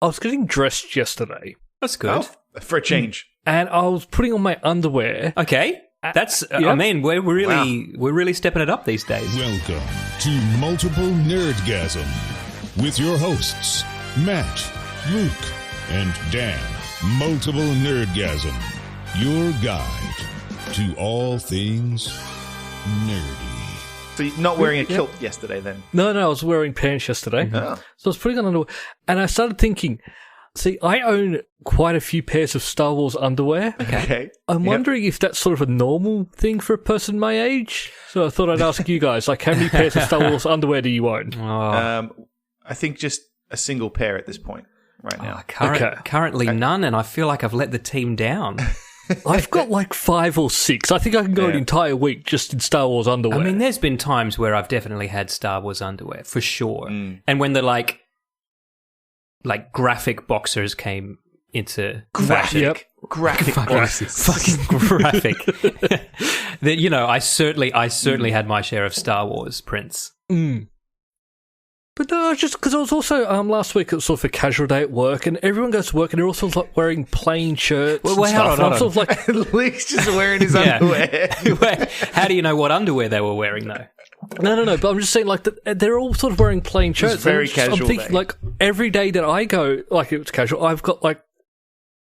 I was getting dressed yesterday. That's good. Oh, for a change. And I was putting on my underwear. Okay. That's, I mean, we're really stepping it up these days. Welcome to Multiple Nerdgasm with your hosts, Matt, Luke, and Dan. Multiple Nerdgasm, your guide to all things nerdy. So you're not wearing a kilt yesterday then? No, I was wearing pants yesterday. Oh. So I was putting on underwear. And I started thinking, see, I own quite a few pairs of Star Wars underwear. Okay. I'm wondering if that's sort of a normal thing for a person my age. So I thought I'd ask you guys, like, how many pairs of Star Wars underwear do you own? I think just a single pair at this point right now. Currently none, and I feel like I've let the team down. I've got like 5 or 6. I think I can go an entire week just in Star Wars underwear. I mean, there's been times where I've definitely had Star Wars underwear, for sure. And when the, like graphic boxers came into fashion. Graphic boxes. Fucking graphic. That, you know, I certainly had my share of Star Wars prints. But no, just because I was also last week it was sort of a casual day at work, and everyone goes to work and they're all sort of like wearing plain shirts. Well, and stuff. hold on. I'm sort of like, Luke's just wearing his underwear. How do you know what underwear they were wearing, though? No. But I'm just saying, like, they're all sort of wearing plain shirts. It's very casual. I'm thinking, day. like, every day that I go, like, it's casual. I've got like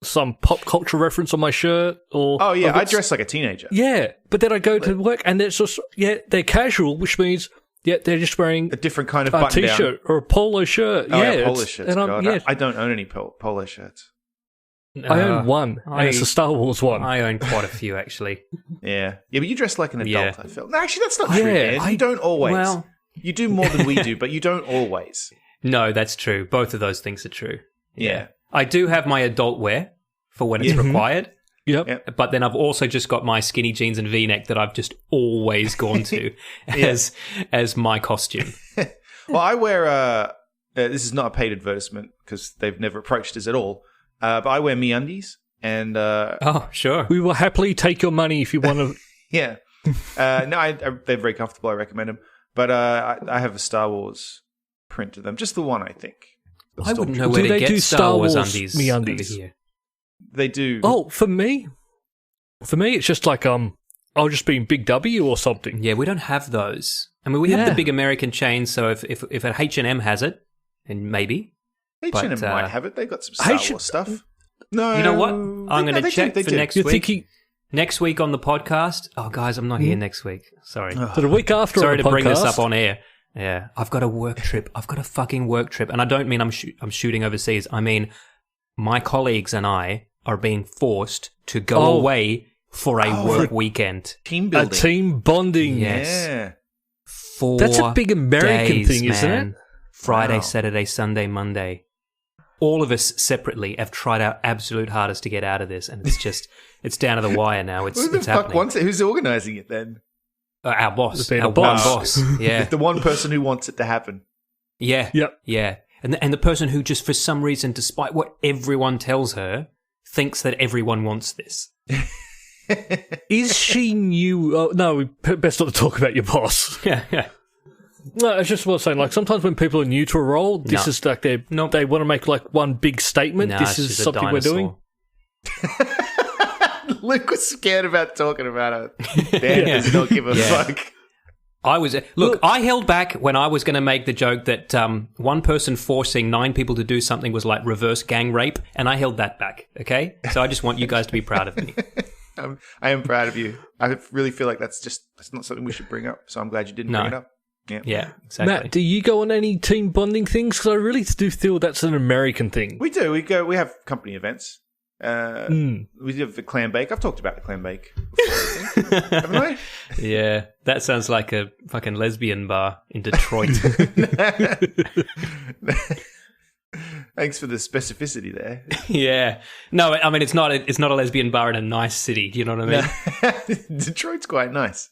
some pop culture reference on my shirt, or I dress like a teenager. Yeah, but then I go to work and it's just they're casual, which means. Yeah, they're just wearing a different kind of button t-shirt or a polo shirt. Oh, yeah, polo shirts. And I don't own any polo shirts. I own one, and it's a Star Wars one. I own quite a few, actually. Yeah, but you dress like an adult, Yeah. I feel. No, actually, that's not true, man. You don't always. Well, you do more than we do, but you don't always. No, that's true. Both of those things are true. Yeah. I do have my adult wear for when it's required. Yep. But then I've also just got my skinny jeans and V-neck that I've just always gone to as my costume. Well, I wear, this is not a paid advertisement because they've never approached us at all, but I wear MeUndies and... oh, sure. We will happily take your money if you want to... Yeah. They're very comfortable. I recommend them. But I have a Star Wars print to them. Just the one, I think. I wouldn't know where to get Star Wars undies MeUndies over here. They do. Oh, for me, it's just like I'll just be in Big W or something. Yeah, we don't have those. I mean, we have the big American chains, so if an H&M has it, and maybe H&M might have it. They've got some Star Wars stuff. No, you know what? I'm going to check for next week. Next week on the podcast. Oh, guys, I'm not here next week. Sorry. So the week after. Sorry on the to podcast, bring this up on air. Yeah, I've got a work trip. I've got a fucking work trip, and I don't mean I'm shooting overseas. I mean, my colleagues and I are being forced to go away for a work weekend. Team building. A team bonding. Yes. Yeah. 4 That's a big American days, thing, isn't man. it? Friday, Saturday, Sunday, Monday. All of us separately have tried our absolute hardest to get out of this, and it's just, it's down to the wire now. Who's happening. Who's organising it then? Our boss. Our one boss. Yeah. The one person who wants it to happen. Yeah. Yep. Yeah. And the person who just for some reason, despite what everyone tells her, thinks that everyone wants this. Is she new? Oh, no, best not to talk about your boss. Yeah. No, it's just what I'm saying. Like, sometimes when people are new to a role, this is like they want to make like one big statement. This is something we're doing. Luke was scared about talking about it. Dan does not give a fuck. I held back when I was going to make the joke that one person forcing 9 people to do something was like reverse gang rape, and I held that back, okay? So I just want you guys to be proud of me. I am proud of you. I really feel like that's not something we should bring up, so I'm glad you didn't bring it up. Yeah, exactly. Matt, do you go on any team bonding things? Because I really do feel that's an American thing. We do. We have company events. We have the clam bake. I've talked about the clam bake before, haven't I? Yeah, that sounds like a fucking lesbian bar in Detroit. Thanks for the specificity there. Yeah. No, I mean, it's not a lesbian bar in a nice city. Do you know what I mean? Detroit's quite nice.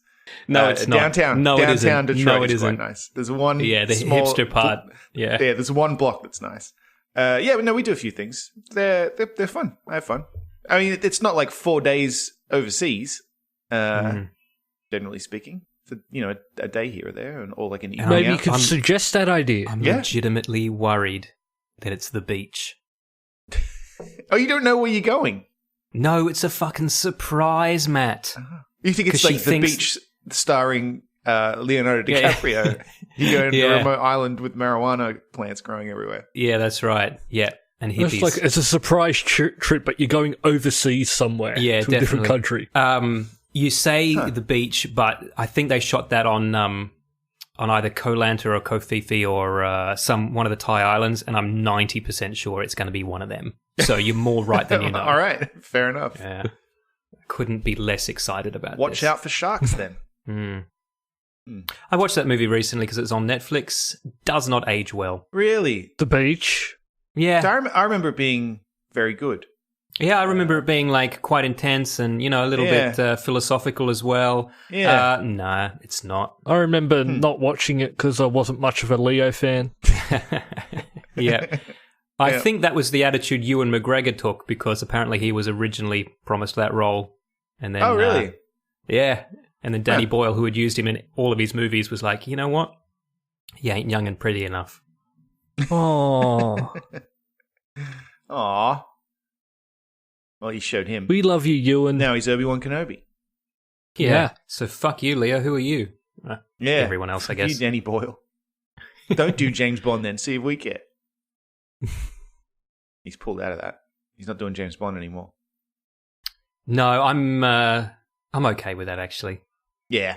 No, it's not. Downtown. No, it isn't. Downtown Detroit No, it is isn't. quite nice. There's one the hipster part. Yeah. There's one block that's nice. We do a few things. They're fun. I have fun. I mean, it's not like 4 days overseas, generally speaking. So, a day here or there, or like an evening Maybe out. you could suggest that idea. I'm legitimately worried that it's the beach. Oh, you don't know where you're going? No, it's a fucking surprise, Matt. You think it's 'Cause like she The thinks- Beach starring Leonardo DiCaprio? You go to a remote island with marijuana plants growing everywhere. Yeah, that's right. Yeah, and hippies. It's like it's a surprise trip, but you're going overseas somewhere Yeah, to a different definitely. country. You say the beach, but I think they shot that on either Koh Lanta or Koh Phi Phi or one of the Thai islands, and I'm 90% sure it's going to be one of them. So you're more right than you know. All right, fair enough. Yeah. Couldn't be less excited about Watch this. out for sharks then. I watched that movie recently because it's on Netflix. Does not age well. Really? The beach. Yeah. I remember it being very good. Yeah, I remember it being like quite intense and, a little bit philosophical as well. Yeah. Nah, it's not. I remember not watching it because I wasn't much of a Leo fan. Yeah. I think that was the attitude Ewan McGregor took because apparently he was originally promised that role. And then, Oh, really? Yeah. And then Danny Boyle, who had used him in all of his movies, was like, you know what? You ain't young and pretty enough. Oh, Aw. Well, you showed him. we love you, Ewan. Now he's Obi-Wan Kenobi. Yeah. So fuck you, Leo. Who are you? Yeah. Everyone else, I Fuck guess. You, Danny Boyle. Don't do James Bond then. See if we care. He's pulled out of that. He's not doing James Bond anymore. No, I'm okay with that, actually. Yeah.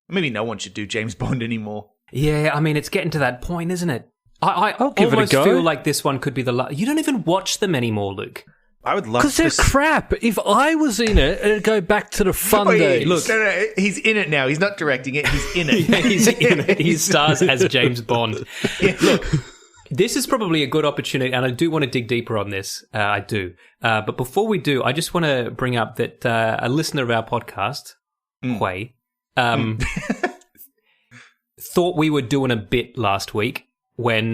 Maybe no one should do James Bond anymore. Yeah, I mean, it's getting to that point, isn't it? I'll give it a almost go. feel like this one could be the last. You don't even watch them anymore, Luke. I would love Because to. they're crap. If I was in it, it'd go back to the fun days. Look, no, he's in it now. He's not directing it. He's in it. Yeah, he's in it. He stars as James Bond. Yeah. Look, this is probably a good opportunity, and I do want to dig deeper on this. I do. But before we do, I just want to bring up that a listener of our podcast, Hui, thought we were doing a bit last week when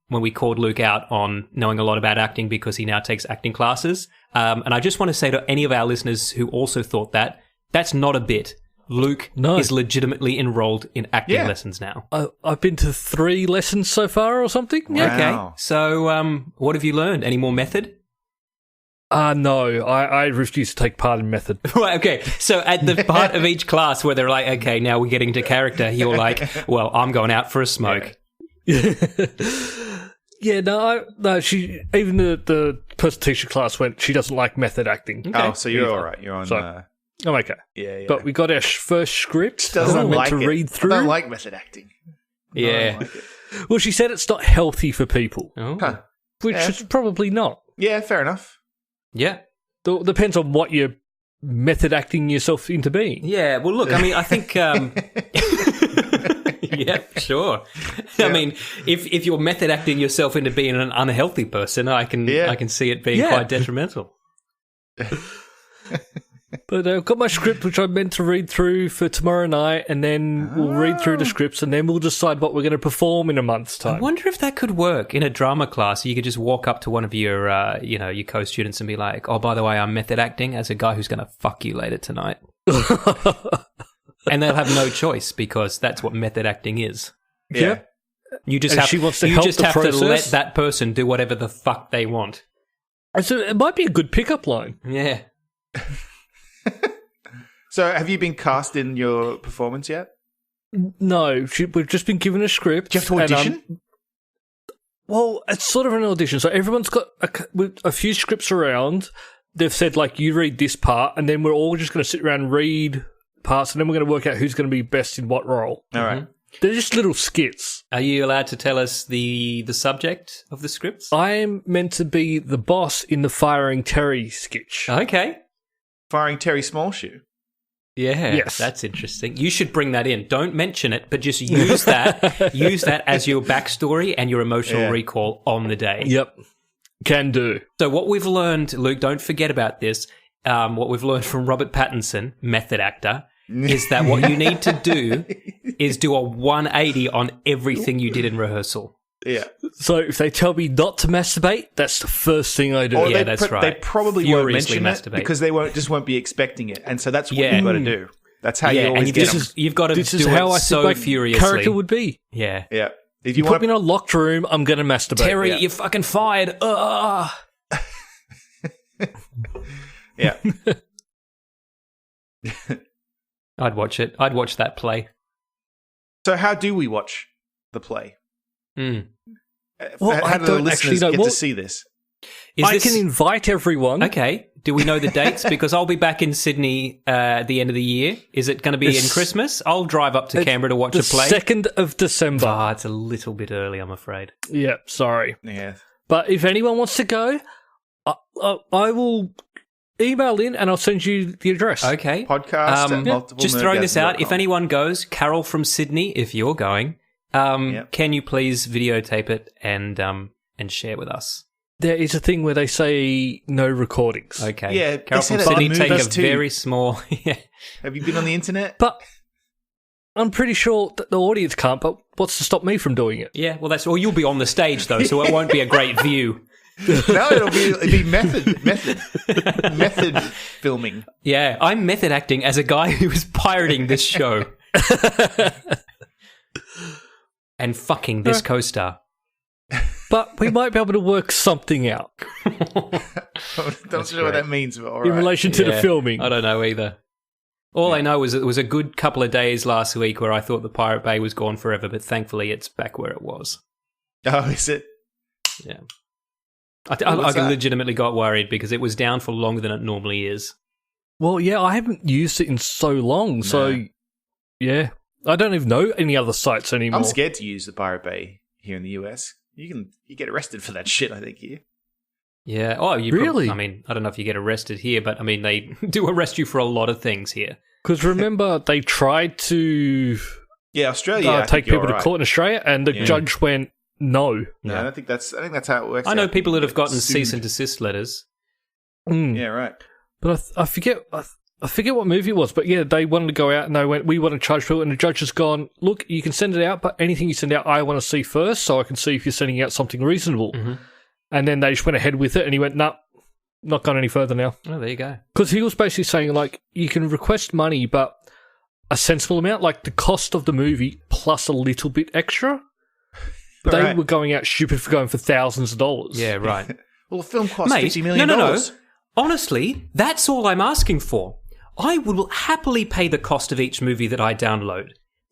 we called Luke out on knowing a lot about acting because he now takes acting classes. And I just want to say to any of our listeners who also thought that, that's not a bit. Luke is legitimately enrolled in acting lessons now. I've been to 3 lessons so far or something. Yeah. Wow. Okay. So what have you learned? Any more method? No, I refuse to take part in method. Right, okay. So at the part of each class where they're like, okay, now we're getting to character, you're like, well, I'm going out for a smoke. Yeah, no, she, even the person teacher class went, she doesn't like method acting. Okay. Oh, so you're all right. You're on. So- I'm okay. Yeah. But we got our first script that doesn't I meant like to it. read through. I don't like method acting. Yeah. I don't like it. Well, she said it's not healthy for people, Oh. Huh. which Yeah. is probably not. Yeah, fair enough. Yeah. Depends on what you're method acting yourself into being. Yeah. Well, look, I mean, I think. Yeah, sure. I mean, if you're method acting yourself into being an unhealthy person, I can see it being quite detrimental. But I've got my script, which I meant to read through for tomorrow night, and then we'll read through the scripts, and then we'll decide what we're going to perform in a month's I time. wonder if that could work in a drama class. You could just walk up to one of your, your co-students and be like, "Oh, by the way, I'm method acting as a guy who's going to fuck you later tonight," and they'll have no choice because that's what method acting is. Yeah. Yep. You just And have, she wants to you help just the have to let process? that person do whatever the fuck they want. So it might be a good pickup line. Yeah. So, have you been cast in your performance yet? No, we've just been given a script. Do you have to audition? Well, it's sort of an audition. So everyone's got a few scripts around. They've said, like, you read this part, and then we're all just going to sit around and read parts, and then we're going to work out who's going to be best in what role. All right. They're just little skits. Are you allowed to tell us the subject of the scripts? I am meant to be the boss in the Firing Terry sketch. Okay. Firing Terry Smallshoe. Yeah, Yes. that's interesting. You should bring that in. Don't mention it, but just use that. Use that as your backstory and your emotional recall on the day. Yep. Can do. So what we've learned, Luke, don't forget about this. What we've learned from Robert Pattinson, method actor, is that what you need to do is do a 180 on everything you did in rehearsal. Yeah. So if they tell me not to masturbate, that's the first thing I do. Or Yeah, they that's right. They probably won't Furiously mention it masturbate. because they won't be expecting it, and so that's what Yeah. you've got to do. That's how you Yeah, always and get them. you've got to This do is how it I so think my furiously. character would be. Yeah. Yeah. If You you put want, me in a locked room, I'm going to masturbate. Terry, Yeah. you're fucking fired. Ugh. Yeah. I'd watch it. I'd watch that play. So how do we watch the play? Mm. Well, how I do the don't listeners actually know. get Well, to see this? I can invite everyone. Okay. Do we know the dates? Because I'll be back in Sydney at the end of the year. Is it going to be in Christmas? I'll drive up to Canberra to watch a play. 2nd of December. Ah, it's a little bit early, I'm afraid. Yeah, sorry. Yeah. But if anyone wants to go, I will email in and I'll send you the address. Okay. Podcast at multiple just throwing this out, if nerdgasm.com. anyone goes, Carol from Sydney, if you're going, can you please videotape it and share with us? There is a thing where they say no recordings. Okay. Yeah, Carol they say from that Sydney, in take a movies too. very small... yeah. Have you been on the internet? But I'm pretty sure that the audience can't, but what's to stop me from doing it? Yeah, well, well, you'll be on the stage, though, so it won't be a great view. No, it'll be method filming. Yeah, I'm method acting as a guy who is pirating this show. And fucking this co-star. But we might be able to work something out Don't know what that means, but all in right. relation to the Yeah, filming. I don't know either. All I know is it was a good couple of days last week where I thought the Pirate Bay was gone forever, but thankfully it's back where it was. Oh, is it? Yeah. What's I that? legitimately got worried because it was down for longer than it normally is. Well, yeah, I haven't used it in so long, so No. yeah. I don't even know any other sites anymore. I'm scared to use the Pirate Bay here in the US. You get arrested for that shit, I think, here. Yeah. Oh, you Really? I mean, I don't know if you get arrested here, but I mean, they do arrest you for a lot of things here. Because remember, they tried to Yeah, Australia. I take think you're people to right. court in Australia, and the Yeah. judge went, no. No, Yeah. I think that's how it works. I know out. people that have gotten Sued. cease and desist letters. Mm. Yeah, right. But I forget what movie it was, but yeah, they wanted to go out and they went, we want to charge people, and the judge has gone, look, you can send it out, but anything you send out, I want to see first, so I can see if you're sending out something reasonable. Mm-hmm. And then they just went ahead with it, and he went, nah, not gone any further now. Oh, there you go. Because he was basically saying, like, you can request money, but a sensible amount, like the cost of the movie plus a little bit extra. But they Right. were going out stupid for going for thousands of dollars. Yeah, right. Well, the film costs Mate, $50 million. no. Honestly, that's all I'm asking for. I will happily pay the cost of each movie that I download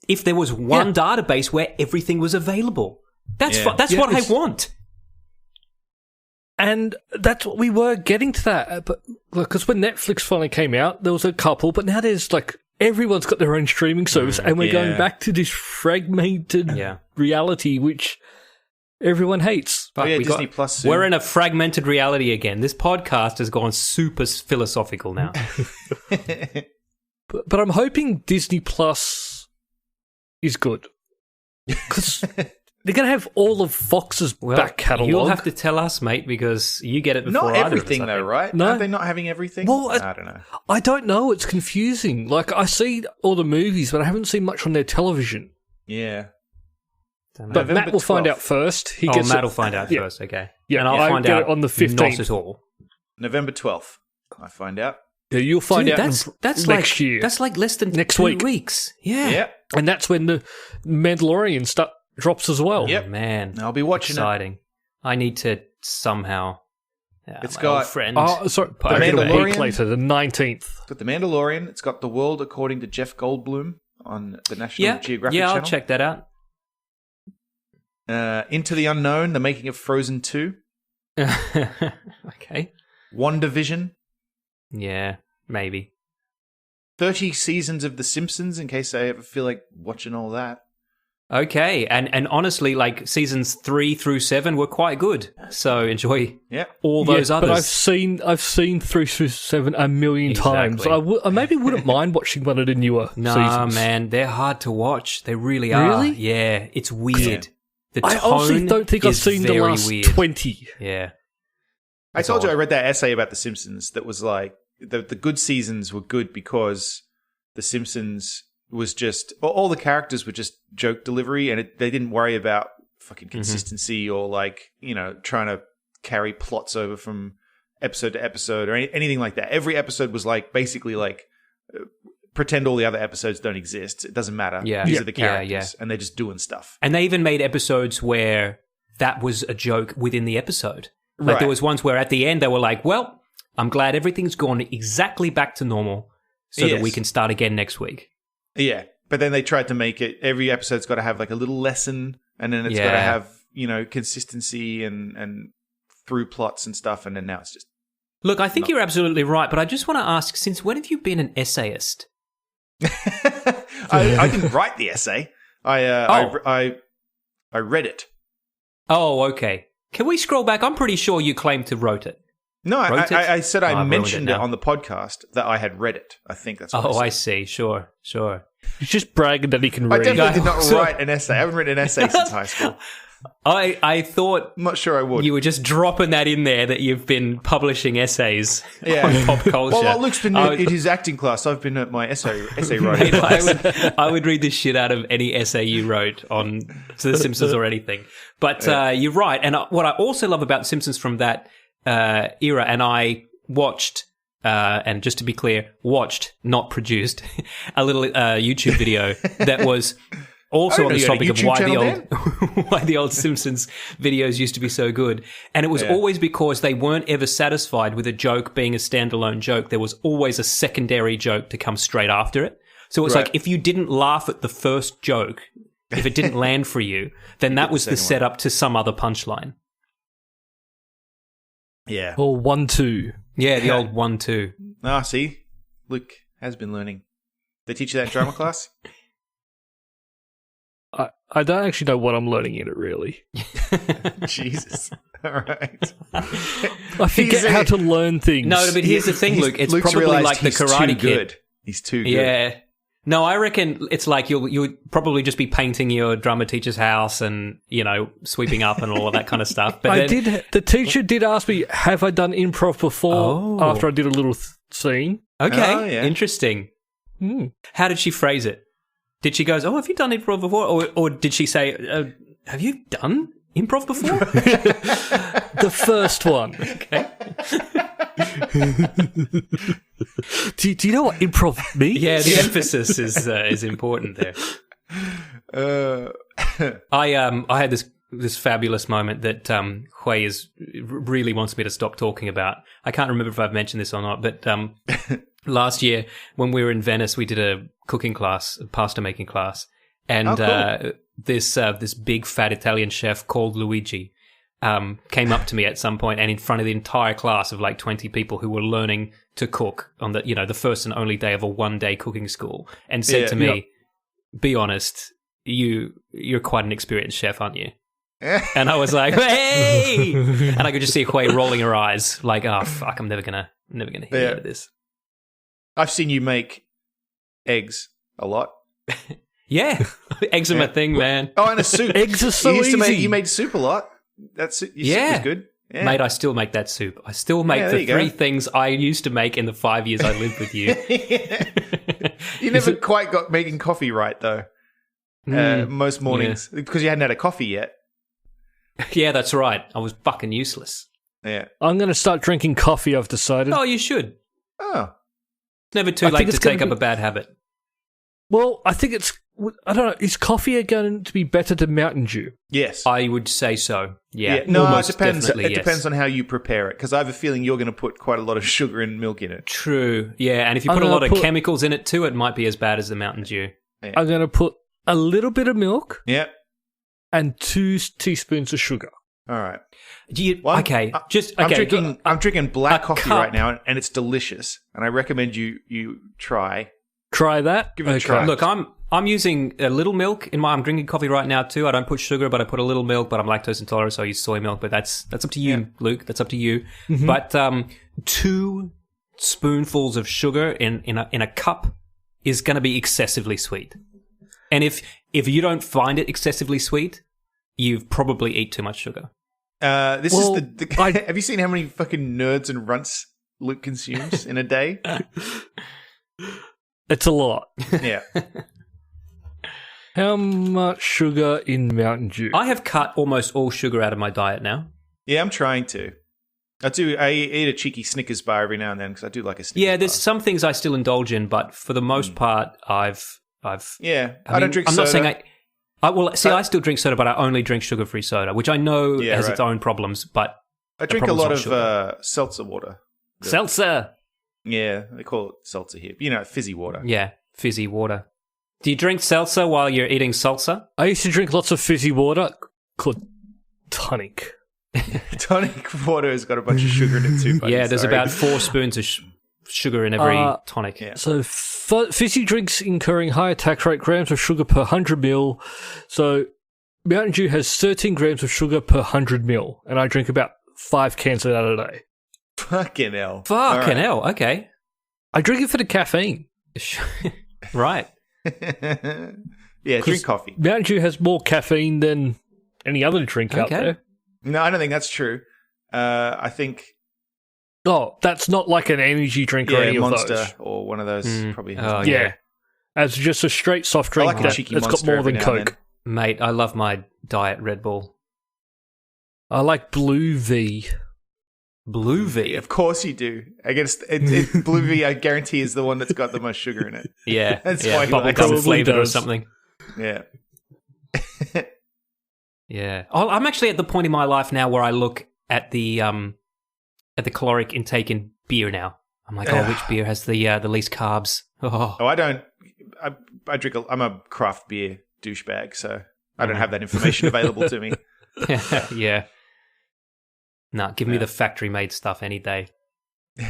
if there was one database where everything was available. That's Yeah. that's Yeah, what I it's- want. And that's what we were getting to that. But because when Netflix finally came out, there was a couple, but now there's like everyone's got their own streaming service, and we're going yeah. back to this fragmented Yeah. reality, which everyone hates. Oh, yeah, we Disney Plus soon. We're in a fragmented reality again. This podcast has gone super philosophical now. But I'm hoping Disney Plus is good. Because they're going to have all of Fox's back catalogue. You'll have to tell us, mate, because you get it before Not either everything, of us, I though, think. right? No. Are they not having everything? Well, I don't know. I don't know. It's confusing. Like, I see all the movies, but I haven't seen much on their television. Yeah. Don't know. But November Matt will find 12th. out first. He Oh, gets Matt it- will find out Yeah. first, okay. Yeah, and I'll I find get out it on the 15th. Not at all. November 12th, I find out. Yeah, you'll find Dude, out that's next like, year. That's like less than Next 2 week. weeks. Yeah. Yeah. And that's when the Mandalorian stuff drops as well. Yep. Oh, man. I'll be watching it. Exciting. I need to somehow... It's my got- old friend. Oh, sorry. The I'll get a Mandalorian? week later, the 19th. It's got The Mandalorian. It's got The World According to Jeff Goldblum on the National yeah, Geographic yeah, Channel. I'll check that out. Into the Unknown, the making of Frozen 2. Okay. WandaVision. Yeah, maybe. 30 seasons of The Simpsons, in case I ever feel like watching all that. Okay, and honestly, like seasons 3 through 7 were quite good. So enjoy Yeah. all those Yeah, others. But I've seen 3 through 7 a million times. Exactly. I maybe wouldn't mind watching one of the newer Nah, seasons. man, they're hard to watch. They really are. Really? Yeah, it's weird. The tone I honestly don't think I've is seen the very last weird. 20. Yeah. I told you I read that essay about The Simpsons that was like, the good seasons were good because The Simpsons was just, all the characters were just joke delivery, and they didn't worry about fucking consistency or like, trying to carry plots over from episode to episode or anything like that. Every episode was like, basically like, pretend all the other episodes don't exist. It doesn't matter. Yeah. These Yeah. are the Yeah, characters, and they're just doing stuff. And they even made episodes where that was a joke within the episode. Like there Right. was ones where at the end they were like, well, I'm glad everything's gone exactly back to normal so that we can start again next week. Yeah, but then they tried to make it, every episode's got to have like a little lesson, and then it's got to have, consistency and through plots and stuff, and then now it's just... Look, I think you're absolutely right, but I just want to ask, since when have you been an essayist? I didn't write the essay. I read it. Oh, okay. Can we scroll back? I'm pretty sure you claimed to wrote it. No, I said I mentioned it on the podcast that I had read it. I think that's what I said. I see. Sure. He's just bragging that he can read. I definitely did not write an essay. I haven't written an essay since high school. I thought... I'm not sure I would. You were just dropping that in there that you've been publishing essays on pop culture. Well, Luke's been in his acting class. I've been at my essay writing class. I would read the shit out of any essay you wrote on The Simpsons or anything. But you're right. And what I also love about The Simpsons from that era, and I watched... and just to be clear, not produced, a little YouTube video that was also on the topic of why the old Simpsons videos used to be so good. And it was always because they weren't ever satisfied with a joke being a standalone joke. There was always a secondary joke to come straight after it. So it was like, if you didn't laugh at the first joke, if it didn't land for you, then that was the setup to some other punchline. Yeah. Or 1-2. Yeah, the old 1-2. Ah, see? Luke has been learning. They teach you that in drama class? I don't actually know what I'm learning in it, really. Jesus. All right. I forget how to learn things. No, but here's the thing, Luke. It's Luke's probably like the he's Karate too Kid. Good. He's too good. Yeah. No, I reckon it's like you'll probably just be painting your drama teacher's house and, sweeping up and all of that kind of stuff. But the teacher did ask me, have I done improv before after I did a little scene? Okay, Oh, yeah. interesting. How did she phrase it? Did she go, have you done improv before? Or did she say, have you done improv before? The first one. Okay. Do you know what improv means? Yeah, the emphasis is important there. I had this fabulous moment that Hui really wants me to stop talking about. I can't remember if I've mentioned this or not, but last year when we were in Venice, we did a cooking class, a pasta making class, and cool. This big fat Italian chef called Luigi came up to me at some point and in front of the entire class of like 20 people who were learning to cook on the first and only day of a one-day cooking school, and said to me, "Be honest, you're quite an experienced chef, aren't you?" And I was like, "Hey!" And I could just see Hui rolling her eyes, like, "Oh fuck, I'm never gonna hear out of this." I've seen you make eggs a lot. Yeah, eggs are my thing, man. Oh, and a soup. Eggs are so easy. You made soup a lot. Your soup was good. Yeah. Mate, I still make that soup. I still make the three things I used to make in the 5 years I lived with you. You never quite got making coffee right, though. Most mornings. Because you hadn't had a coffee yet. Yeah, that's right. I was fucking useless. Yeah. I'm going to start drinking coffee, I've decided. Oh, you should. Oh. It's never too late to take up a bad habit. Well, I think I don't know, is coffee going to be better than Mountain Dew? Yes. I would say so. Yeah. No, it depends. It depends on how you prepare it, because I have a feeling you're going to put quite a lot of sugar and milk in it. True. Yeah, and if you put a lot of chemicals in it too, it might be as bad as the Mountain Dew. Yeah. I'm going to put a little bit of milk. Yeah. And 2 teaspoons of sugar. All right. Okay. I'm drinking black coffee right now, and it's delicious. And I recommend you try. Try that. Give it a try. Look, I'm using a little milk in I'm drinking coffee right now too. I don't put sugar, but I put a little milk. But I'm lactose intolerant, so I use soy milk. But that's up to you, Luke. That's up to you. Mm-hmm. But 2 spoonfuls of sugar in a cup is going to be excessively sweet. And if you don't find it excessively sweet, you've probably eat too much sugar. Have you seen how many fucking nerds and runts Luke consumes in a day? It's a lot. Yeah. How much sugar in Mountain Dew? I have cut almost all sugar out of my diet now. Yeah, I'm trying to. I eat a cheeky Snickers bar every now and then because I do like a Snickers bar. There's some things I still indulge in, but for the most part, I've. I don't drink soda. I'm not saying I still drink soda, but I only drink sugar-free soda, which I know has its own problems. But I drink a lot of seltzer water. Seltzer. Yeah, they call it seltzer here. Fizzy water. Yeah, fizzy water. Do you drink seltzer while you're eating salsa? I used to drink lots of fizzy water called tonic. Tonic water has got a bunch of sugar in it too. Buddy, Yeah, there's sorry. about 4 spoons of sugar in every tonic. Yeah. So fizzy drinks incurring higher tax rate grams of sugar per 100 ml. So Mountain Dew has 13 grams of sugar per 100 ml, and I drink about 5 cans of that a day. Fucking hell. Fucking hell, okay. I drink it for the caffeine. Right. Yeah, drink coffee. Mountain Dew has more caffeine than any other drink out there. No, I don't think that's true. I think Oh, that's not like an energy drink or any Monster of those. or one of those probably. Oh, Has Yeah. As just a straight soft drink like a cheeky that's got Monster more every than now and Coke. Mate, I love my Diet Red Bull. I like Blue V. Blue V? Yeah, of course you do. Against Blue V, I guarantee is the one that's got the most sugar in it. Yeah. That's yeah. why you like Bubblegum it. flavored or Does. something. Yeah. Yeah. I'm actually at the point in my life now where I look at the caloric intake in beer now. I'm like, which beer has the least carbs? Oh. Oh, I don't. I drink. I'm a craft beer douchebag, so I don't have that information available to me. Yeah. Nah, give me the factory-made stuff any day.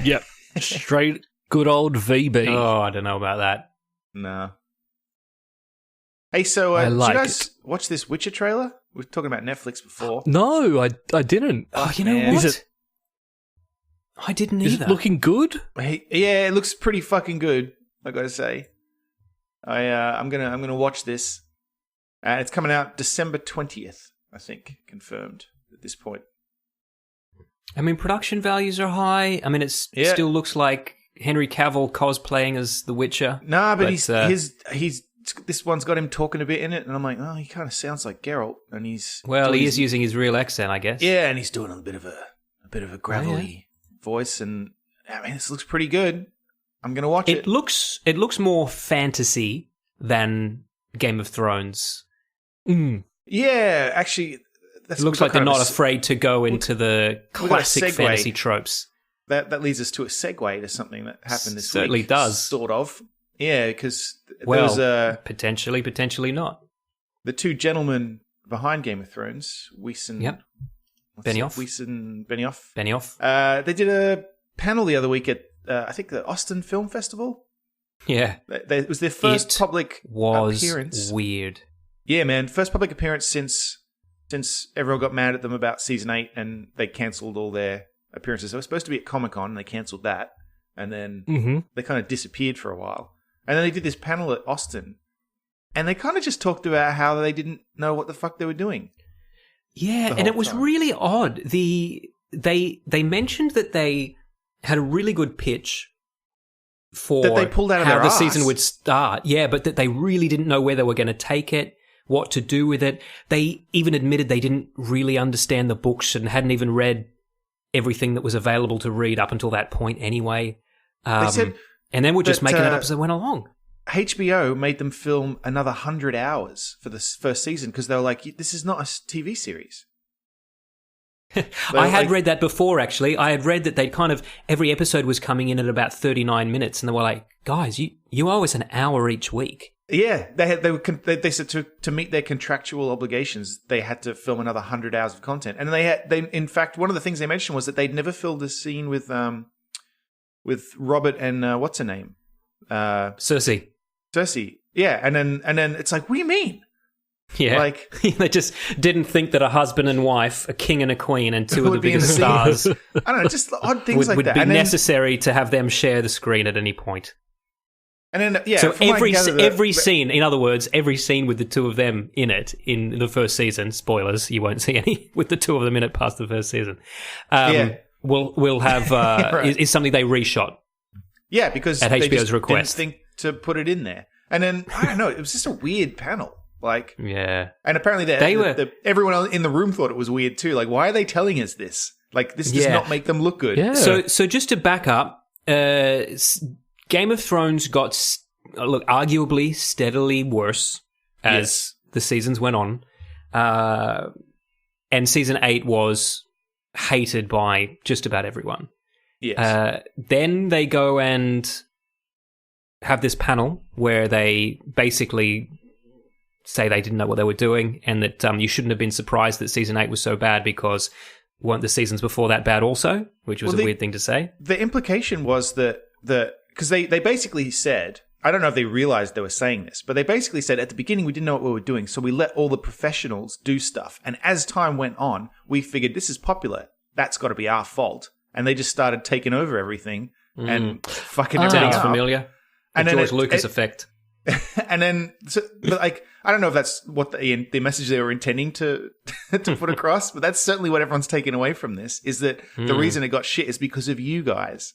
Yep. Straight good old VB. Oh, I don't know about that. No. Hey, so I did like you guys watch this Witcher trailer? We were talking about Netflix before. No, I didn't. Oh, you know man. what? Is it- I didn't Is either. it looking good? Hey, yeah, it looks pretty fucking good. I gotta say, I'm gonna watch this. It's coming out December 20th, I think, confirmed at this point. I mean, production values are high. I mean, it Yeah. still looks like Henry Cavill cosplaying as The Witcher. Nah, but But, he's this one's got him talking a bit in it, and I'm like, oh, he kind of sounds like Geralt, and he's Well, doing he his- is using his real accent, I guess. yeah, and he's doing a bit of a gravelly voice, and I mean, this looks pretty good. I'm gonna watch it. It looks more fantasy than Game of Thrones. Yeah, actually, It looks like they're not afraid to go into the we got a classic segue. fantasy tropes. That leads us to a segue to something that happened this Certainly week. does. Sort of. Yeah, because there Well, was potentially not. the two gentlemen behind Game of Thrones, Weiss and Yep. what's it? Benioff. Weiss and Benioff. Benioff. They did a panel the other week at I think the Austin Film Festival. Yeah. It was their first It public was appearance. weird. Yeah, man, first public appearance since everyone got mad at them about season 8 and they cancelled all their appearances. They were supposed to be at Comic-Con and they cancelled that, and then they kind of disappeared for a while. And then they did this panel at Austin, and they kind of just talked about how they didn't know what the fuck they were doing. Yeah, the and it whole was time. really odd. They mentioned that they had a really good pitch for That they pulled out of how their the arse. season would start. Yeah, but that they really didn't know where they were going to take it, what to do with it. They even admitted they didn't really understand the books and hadn't even read everything that was available to read up until that point anyway. They said and then we're just that, making it up as they went along. HBO made them film another 100 hours for this first season because they were like, this is not a TV series. I had read that before, actually. I had read that every episode was coming in at about 39 minutes, and they were like, guys, you owe us an hour each week. Yeah, they said to meet their contractual obligations, they had to film another 100 hours of content. And they in fact, one of the things they mentioned was that they'd never filmed a scene with Robert and what's her name? Cersei. Yeah, and then it's like, what do you mean? Yeah. Like, they just didn't think that a husband and wife, a king and a queen, and two of the would be in biggest the scene. stars I don't know, just odd things like would that. be And then, necessary to have them share the screen at any point. and then yeah, So from what I gather, every scene, in other words, every scene with the two of them in it in the first season, spoilers, you won't see any with the two of them in it past the first season, will have Right. is something they reshot. yeah, because at they HBO's just request. didn't think to put it in there. And then I don't know, it was just a weird panel. Like, Yeah. and apparently everyone in the room thought it was weird too. Like, why are they telling us this? Like, this does Yeah. not make them look good. Yeah. So just to back up, Game of Thrones got arguably steadily worse as the seasons went on, and season 8 was hated by just about everyone. Yes. Then they go and have this panel where they basically say they didn't know what they were doing, and that you shouldn't have been surprised that season 8 was so bad because weren't the seasons before that bad also? Which was a weird thing to say. The implication was that because they basically said, I don't know if they realized they were saying this, but they basically said at the beginning we didn't know what we were doing, so we let all the professionals do stuff. And as time went on, we figured this is popular. That's got to be our fault. And they just started taking over everything and fucking everything Sounds up. familiar. The George Lucas effect. And then, but like, I don't know if that's what the message they were intending to put across, but that's certainly what everyone's taken away from this, is that the reason it got shit is because of you guys.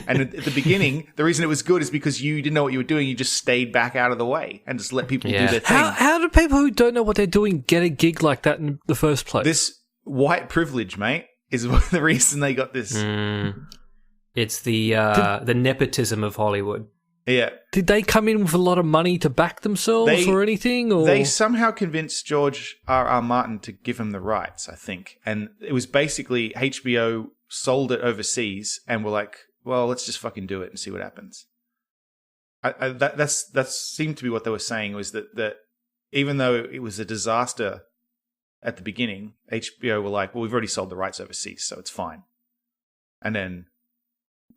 And at the beginning, the reason it was good is because you didn't know what you were doing. You just stayed back out of the way and just let people do their thing. How do people who don't know what they're doing get a gig like that in the first place? This white privilege, mate, is the reason they got this. It's the nepotism of Hollywood. Yeah. Did they come in with a lot of money to back themselves or anything? Or? They somehow convinced George R.R. Martin to give him the rights, I think. And it was basically HBO sold it overseas and were like, well, let's just fucking do it and see what happens. That seemed to be what they were saying, was that even though it was a disaster at the beginning, HBO were like, well, we've already sold the rights overseas, so it's fine. And then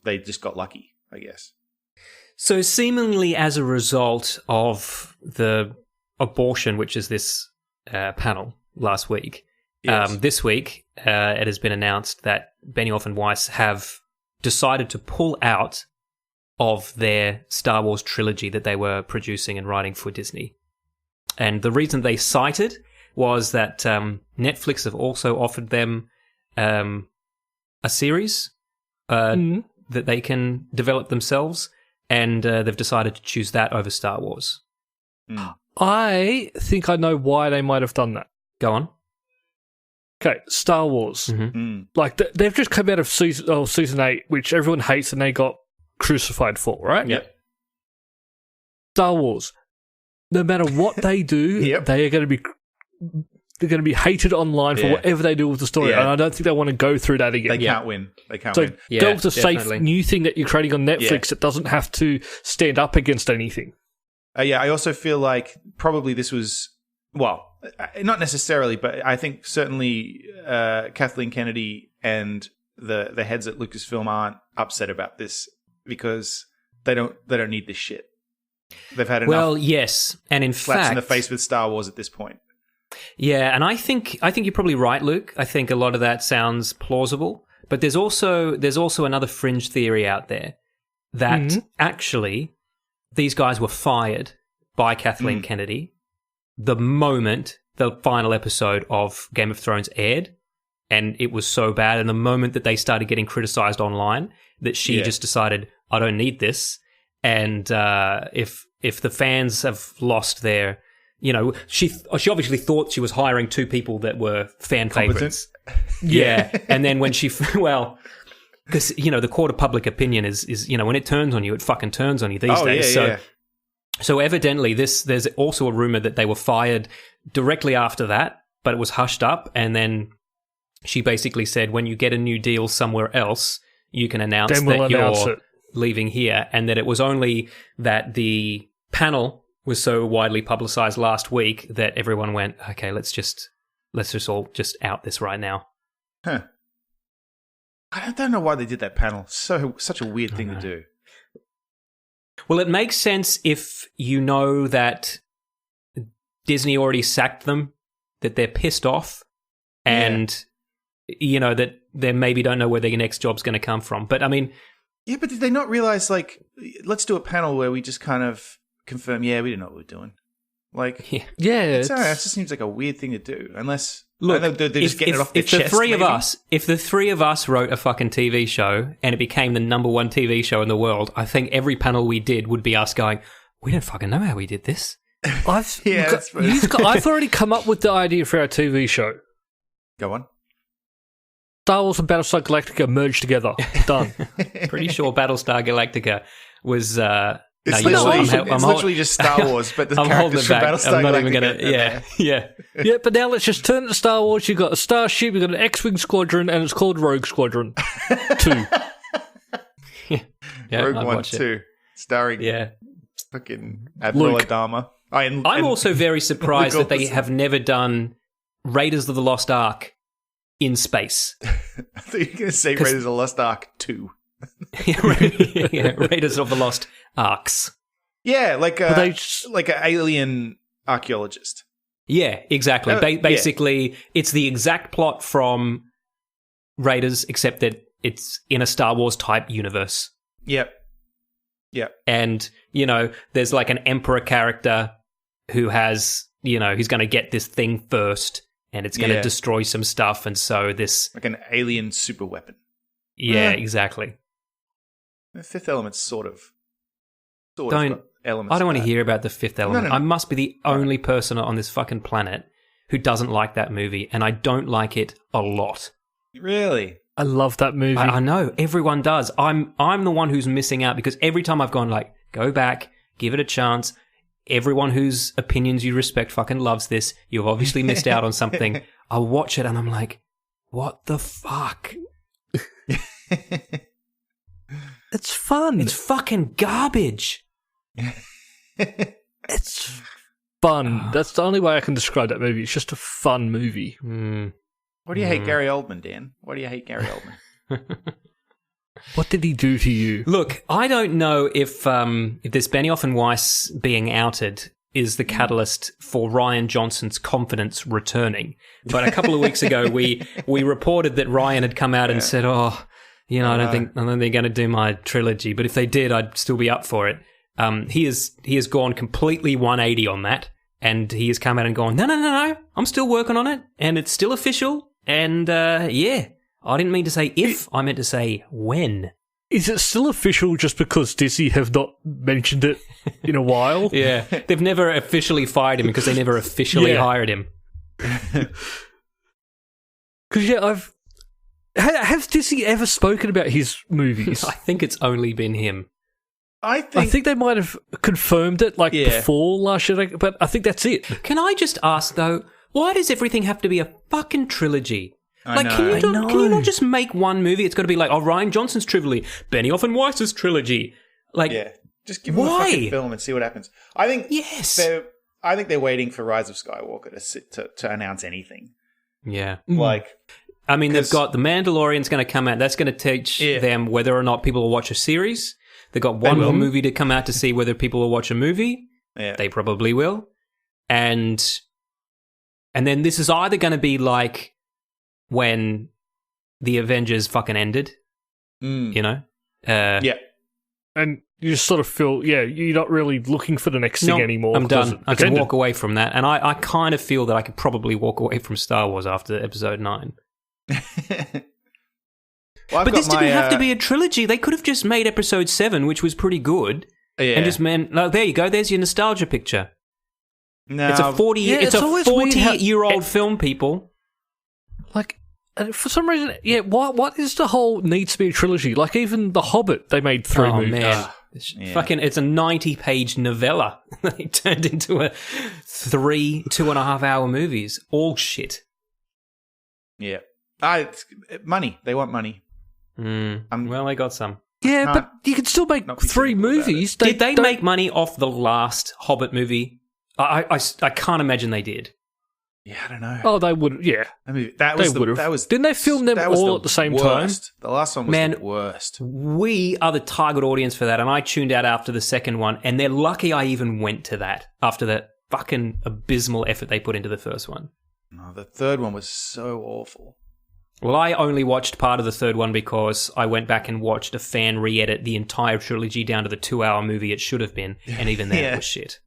they just got lucky, I guess. So seemingly as a result of the abortion, which is this panel last week, this week it has been announced that Benioff and Weiss have decided to pull out of their Star Wars trilogy that they were producing and writing for Disney. And the reason they cited was that Netflix have also offered them a series that they can develop themselves, and they've decided to choose that over Star Wars. I think I know why they might have done that. Go on. Okay, Star Wars. Like, they've just come out of season 8, which everyone hates and they got crucified for, right? Yep. Star Wars. No matter what they do, they are going to be... They're going to be hated online for whatever they do with the story, and I don't think they want to go through that again. They can't win. They can't win. Go with a safe new thing that you're creating on Netflix that doesn't have to stand up against anything. I also feel like probably this was, well, not necessarily, but I think certainly Kathleen Kennedy and the heads at Lucasfilm aren't upset about this because they don't need this shit. They've had enough. Well, yes, and in slaps fact, in the face with Star Wars at this point. Yeah, and I think you're probably right, Luke. I think a lot of that sounds plausible, but there's also another fringe theory out there that actually these guys were fired by Kathleen Kennedy the moment the final episode of Game of Thrones aired, and it was so bad, and the moment that they started getting criticized online, that she just decided, I don't need this, and if the fans have lost their... You know, she obviously thought she was hiring two people that were fan favorites. Yeah. And then when she, well, because, you know, the court of public opinion is, you know, when it turns on you, it fucking turns on you these days. So evidently there's also a rumor that they were fired directly after that, but it was hushed up. And then she basically said, when you get a new deal somewhere else, you can announce that you're leaving here. And that it was only that the panel was so widely publicized last week that everyone went, okay, let's just all just out this right now. Huh. I don't know why they did that panel. Such a weird thing to do. Well, it makes sense if you know that Disney already sacked them, that they're pissed off, and you know that they maybe don't know where their next job's going to come from. But I mean, but did they not realize, like, let's do a panel where we just kind of confirm, we didn't know what we were doing. Like, it just seems like a weird thing to do. Unless, look, they're just getting it off their chest. If the three of us wrote a fucking TV show and it became the number one TV show in the world, I think every panel we did would be us going, we don't fucking know how we did this. I've already come up with the idea for our TV show. Go on. Star Wars and Battlestar Galactica merged together. Done. Pretty sure Battlestar Galactica was... It's literally just Star Wars, but the characters from Battlestar I'm not Galactica. Even gonna, yeah, but now let's just turn it to Star Wars. You've got a starship, you've got an X-Wing squadron, and it's called Rogue Squadron. 2. Yeah, Rogue I'd One watch it. 2, starring Yeah. fucking Admiral Luke. Adama. I'm also very surprised that they have never done Raiders of the Lost Ark in space. I thought you were going to say Raiders of the Lost Ark 2. Yeah, Raiders of the Lost Arks. Yeah, like But they an alien archaeologist. Yeah, exactly. Yeah. Basically, it's the exact plot from Raiders, except that it's in a Star Wars type universe. Yep. And, there's like an Emperor character who has, who's going to get this thing first, and it's going to destroy some stuff. And so this... Like an alien super weapon. Yeah, exactly. The Fifth Element's sort of Don't- got elements. I don't of want to that. hear about The Fifth Element. no. I must be the only person on this fucking planet who doesn't like that movie, and I don't like it a lot. Really? I love that movie. I know, everyone does. I'm the one who's missing out because every time I've gone like, go back, give it a chance. Everyone whose opinions you respect fucking loves this. You've obviously missed out on something. I watch it and I'm like, what the fuck? It's fun. It's fucking garbage. It's fun. That's the only way I can describe that movie. It's just a fun movie. Why do you hate Gary Oldman, Dan? Why do you hate Gary Oldman? What did he do to you? Look, I don't know if this Benioff and Weiss being outed is the catalyst for Rian Johnson's confidence returning. But a couple of weeks ago, we reported that Ryan had come out and said, I don't think they're going to do my trilogy. But if they did, I'd still be up for it. He has gone completely 180 on that, and he has come out and gone, no, I'm still working on it, and it's still official. And I didn't mean to say if, I meant to say when. Is it still official just because Disney have not mentioned it in a while? Yeah, they've never officially fired him because they never officially hired him. Because has Disney ever spoken about his movies? I think it's only been him. I I think they might have confirmed it Yeah. before last year, but I think that's it. Can I just ask though, why does everything have to be a fucking trilogy? I know. Can you not just make one movie? It's got to be like, Ryan Johnson's trilogy, Benioff and Weiss's trilogy. Like, Yeah. Just give them a why? fucking film and see what happens. I think Yes. I think they're waiting for Rise of Skywalker to announce anything. Yeah. Like, I mean, they've 'Cause- got The Mandalorian's going to come out. That's going to teach them whether or not people will watch a series. They've got one more movie to come out to see whether people will watch a movie. yeah. They probably will. And then this is either going to be like when the Avengers fucking ended, you know? Yeah. And you just sort of feel, you're not really looking for the next thing No, anymore. I'm because done. I it's can ended. walk away from that. And I kind of feel that I could probably walk away from Star Wars after episode 9. Well, I've But got this didn't my, have to be a trilogy. They could have just made episode 7, which was pretty good. Yeah. And just, there you go. There's your nostalgia picture. No, It's a 40 it's always weird how- 40-year-old film, people. Like, and for some reason, what is the whole needs to be a trilogy? Like, even The Hobbit, they made 3 movies. Man. Fucking, it's a 90-page novella. They turned into a 2.5 hour movies. All shit. Yeah. It's money. They want money. Well, they got some. Yeah, can't but you can still make not be 3 cynical about movies. Did they don't- make money off the last Hobbit movie? I can't imagine they did. Yeah, I don't know. Oh, they would. Yeah, I mean, that was they would have. that was Didn't they film them that was all at the same time? worst. The last one was Man, the worst. We are the target audience for that, and I tuned out after the second one, and they're lucky I even went to that after that fucking abysmal effort they put into the first one. No, the third one was so awful. Well, I only watched part of the third one because I went back and watched a fan re-edit the entire trilogy down to the 2-hour movie it should have been, and even then it was shit.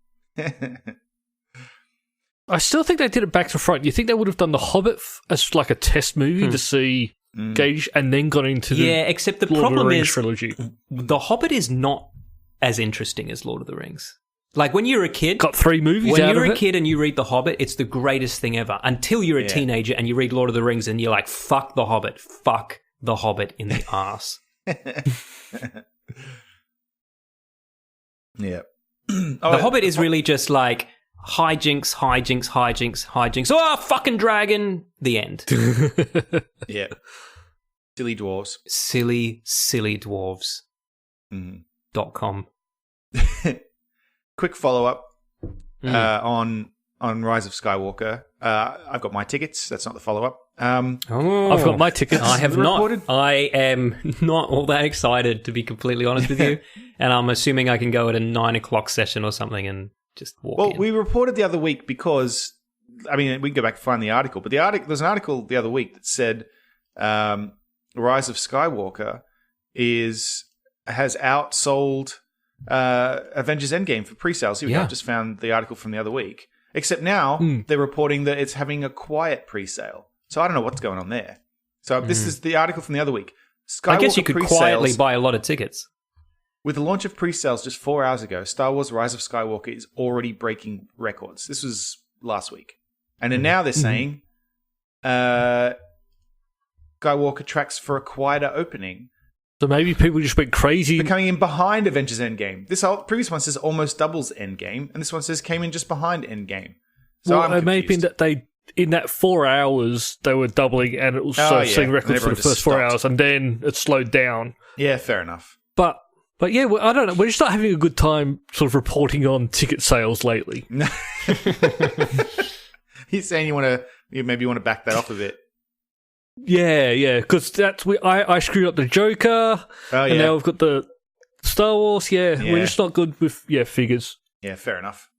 I still think they did it back to front. You think they would have done The Hobbit as like a test movie to see gauge, and then got into the Except the Lord of the problem Rings is trilogy? The Hobbit is not as interesting as Lord of the Rings. Like when you're a kid, Got 3 movies when out you're of a it. kid and you read The Hobbit, it's the greatest thing ever. Until you're a teenager and you read Lord of the Rings and you're like, fuck The Hobbit. Fuck The Hobbit in the arse. Yeah. The Hobbit is really just like hijinks, hijinks, hijinks, hijinks. Oh, fucking dragon. The end. Yeah. Silly dwarves. Silly dwarves. .com. Quick follow-up on Rise of Skywalker. I've got my tickets. That's not the follow-up. I've got my tickets. I have not. Reported? I am not all that excited, to be completely honest with you. And I'm assuming I can go at a 9 o'clock session or something and just walk in. Well, we reported the other week because, I mean, we can go back and find the article, but there's an article the other week that said Rise of Skywalker has outsold Avengers Endgame for pre-sales. Here we go. I just found the article from the other week. Except now they're reporting that it's having a quiet pre-sale. So I don't know what's going on there. So this is the article from the other week. Skywalker I guess you could pre-sales, quietly buy a lot of tickets. with the launch of pre-sales just 4 hours ago, Star Wars Rise of Skywalker is already breaking records. This was last week. And then now they're saying Skywalker tracks for a quieter opening. So maybe people just went crazy. They're coming in behind Avengers Endgame. This previous one says almost doubles Endgame, and this one says came in just behind Endgame. So well, it may have been that they, in that 4 hours, they were doubling and it was setting records for the first 4 hours, and then it slowed down. Yeah, fair enough. But yeah, well, I don't know. We're just not having a good time sort of reporting on ticket sales lately. He's saying you maybe want to back that off a bit. Yeah, because I screwed up the Joker, and now we've got the Star Wars. Yeah, we're just not good with figures. Yeah, fair enough.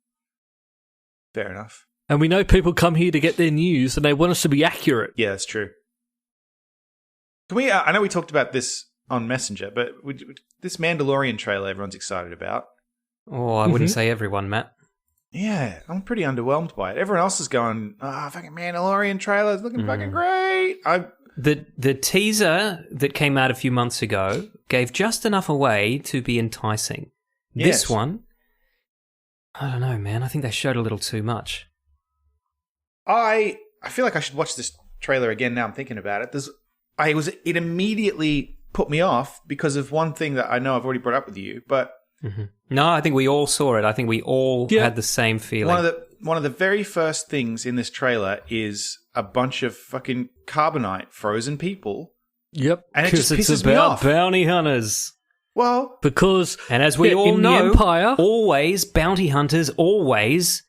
Fair enough. And we know people come here to get their news, and they want us to be accurate. Yeah, that's true. Can we? I know we talked about this on Messenger, but this Mandalorian trailer everyone's excited about. Oh, I wouldn't say everyone, Matt. Yeah, I'm pretty underwhelmed by it. Everyone else is going, fucking Mandalorian trailer is looking fucking great. The teaser that came out a few months ago gave just enough away to be enticing. Yes. This one, I don't know, man. I think they showed a little too much. I feel like I should watch this trailer again now I'm thinking about it. It immediately put me off because of one thing that I know I've already brought up with you, but... No, I think we all saw it. I think we all had the same feeling. One of the very first things in this trailer is a bunch of fucking carbonite frozen people. Yep, and it just it's pisses me about off. bounty hunters. Well, because and as we all in know, the Empire, always bounty hunters always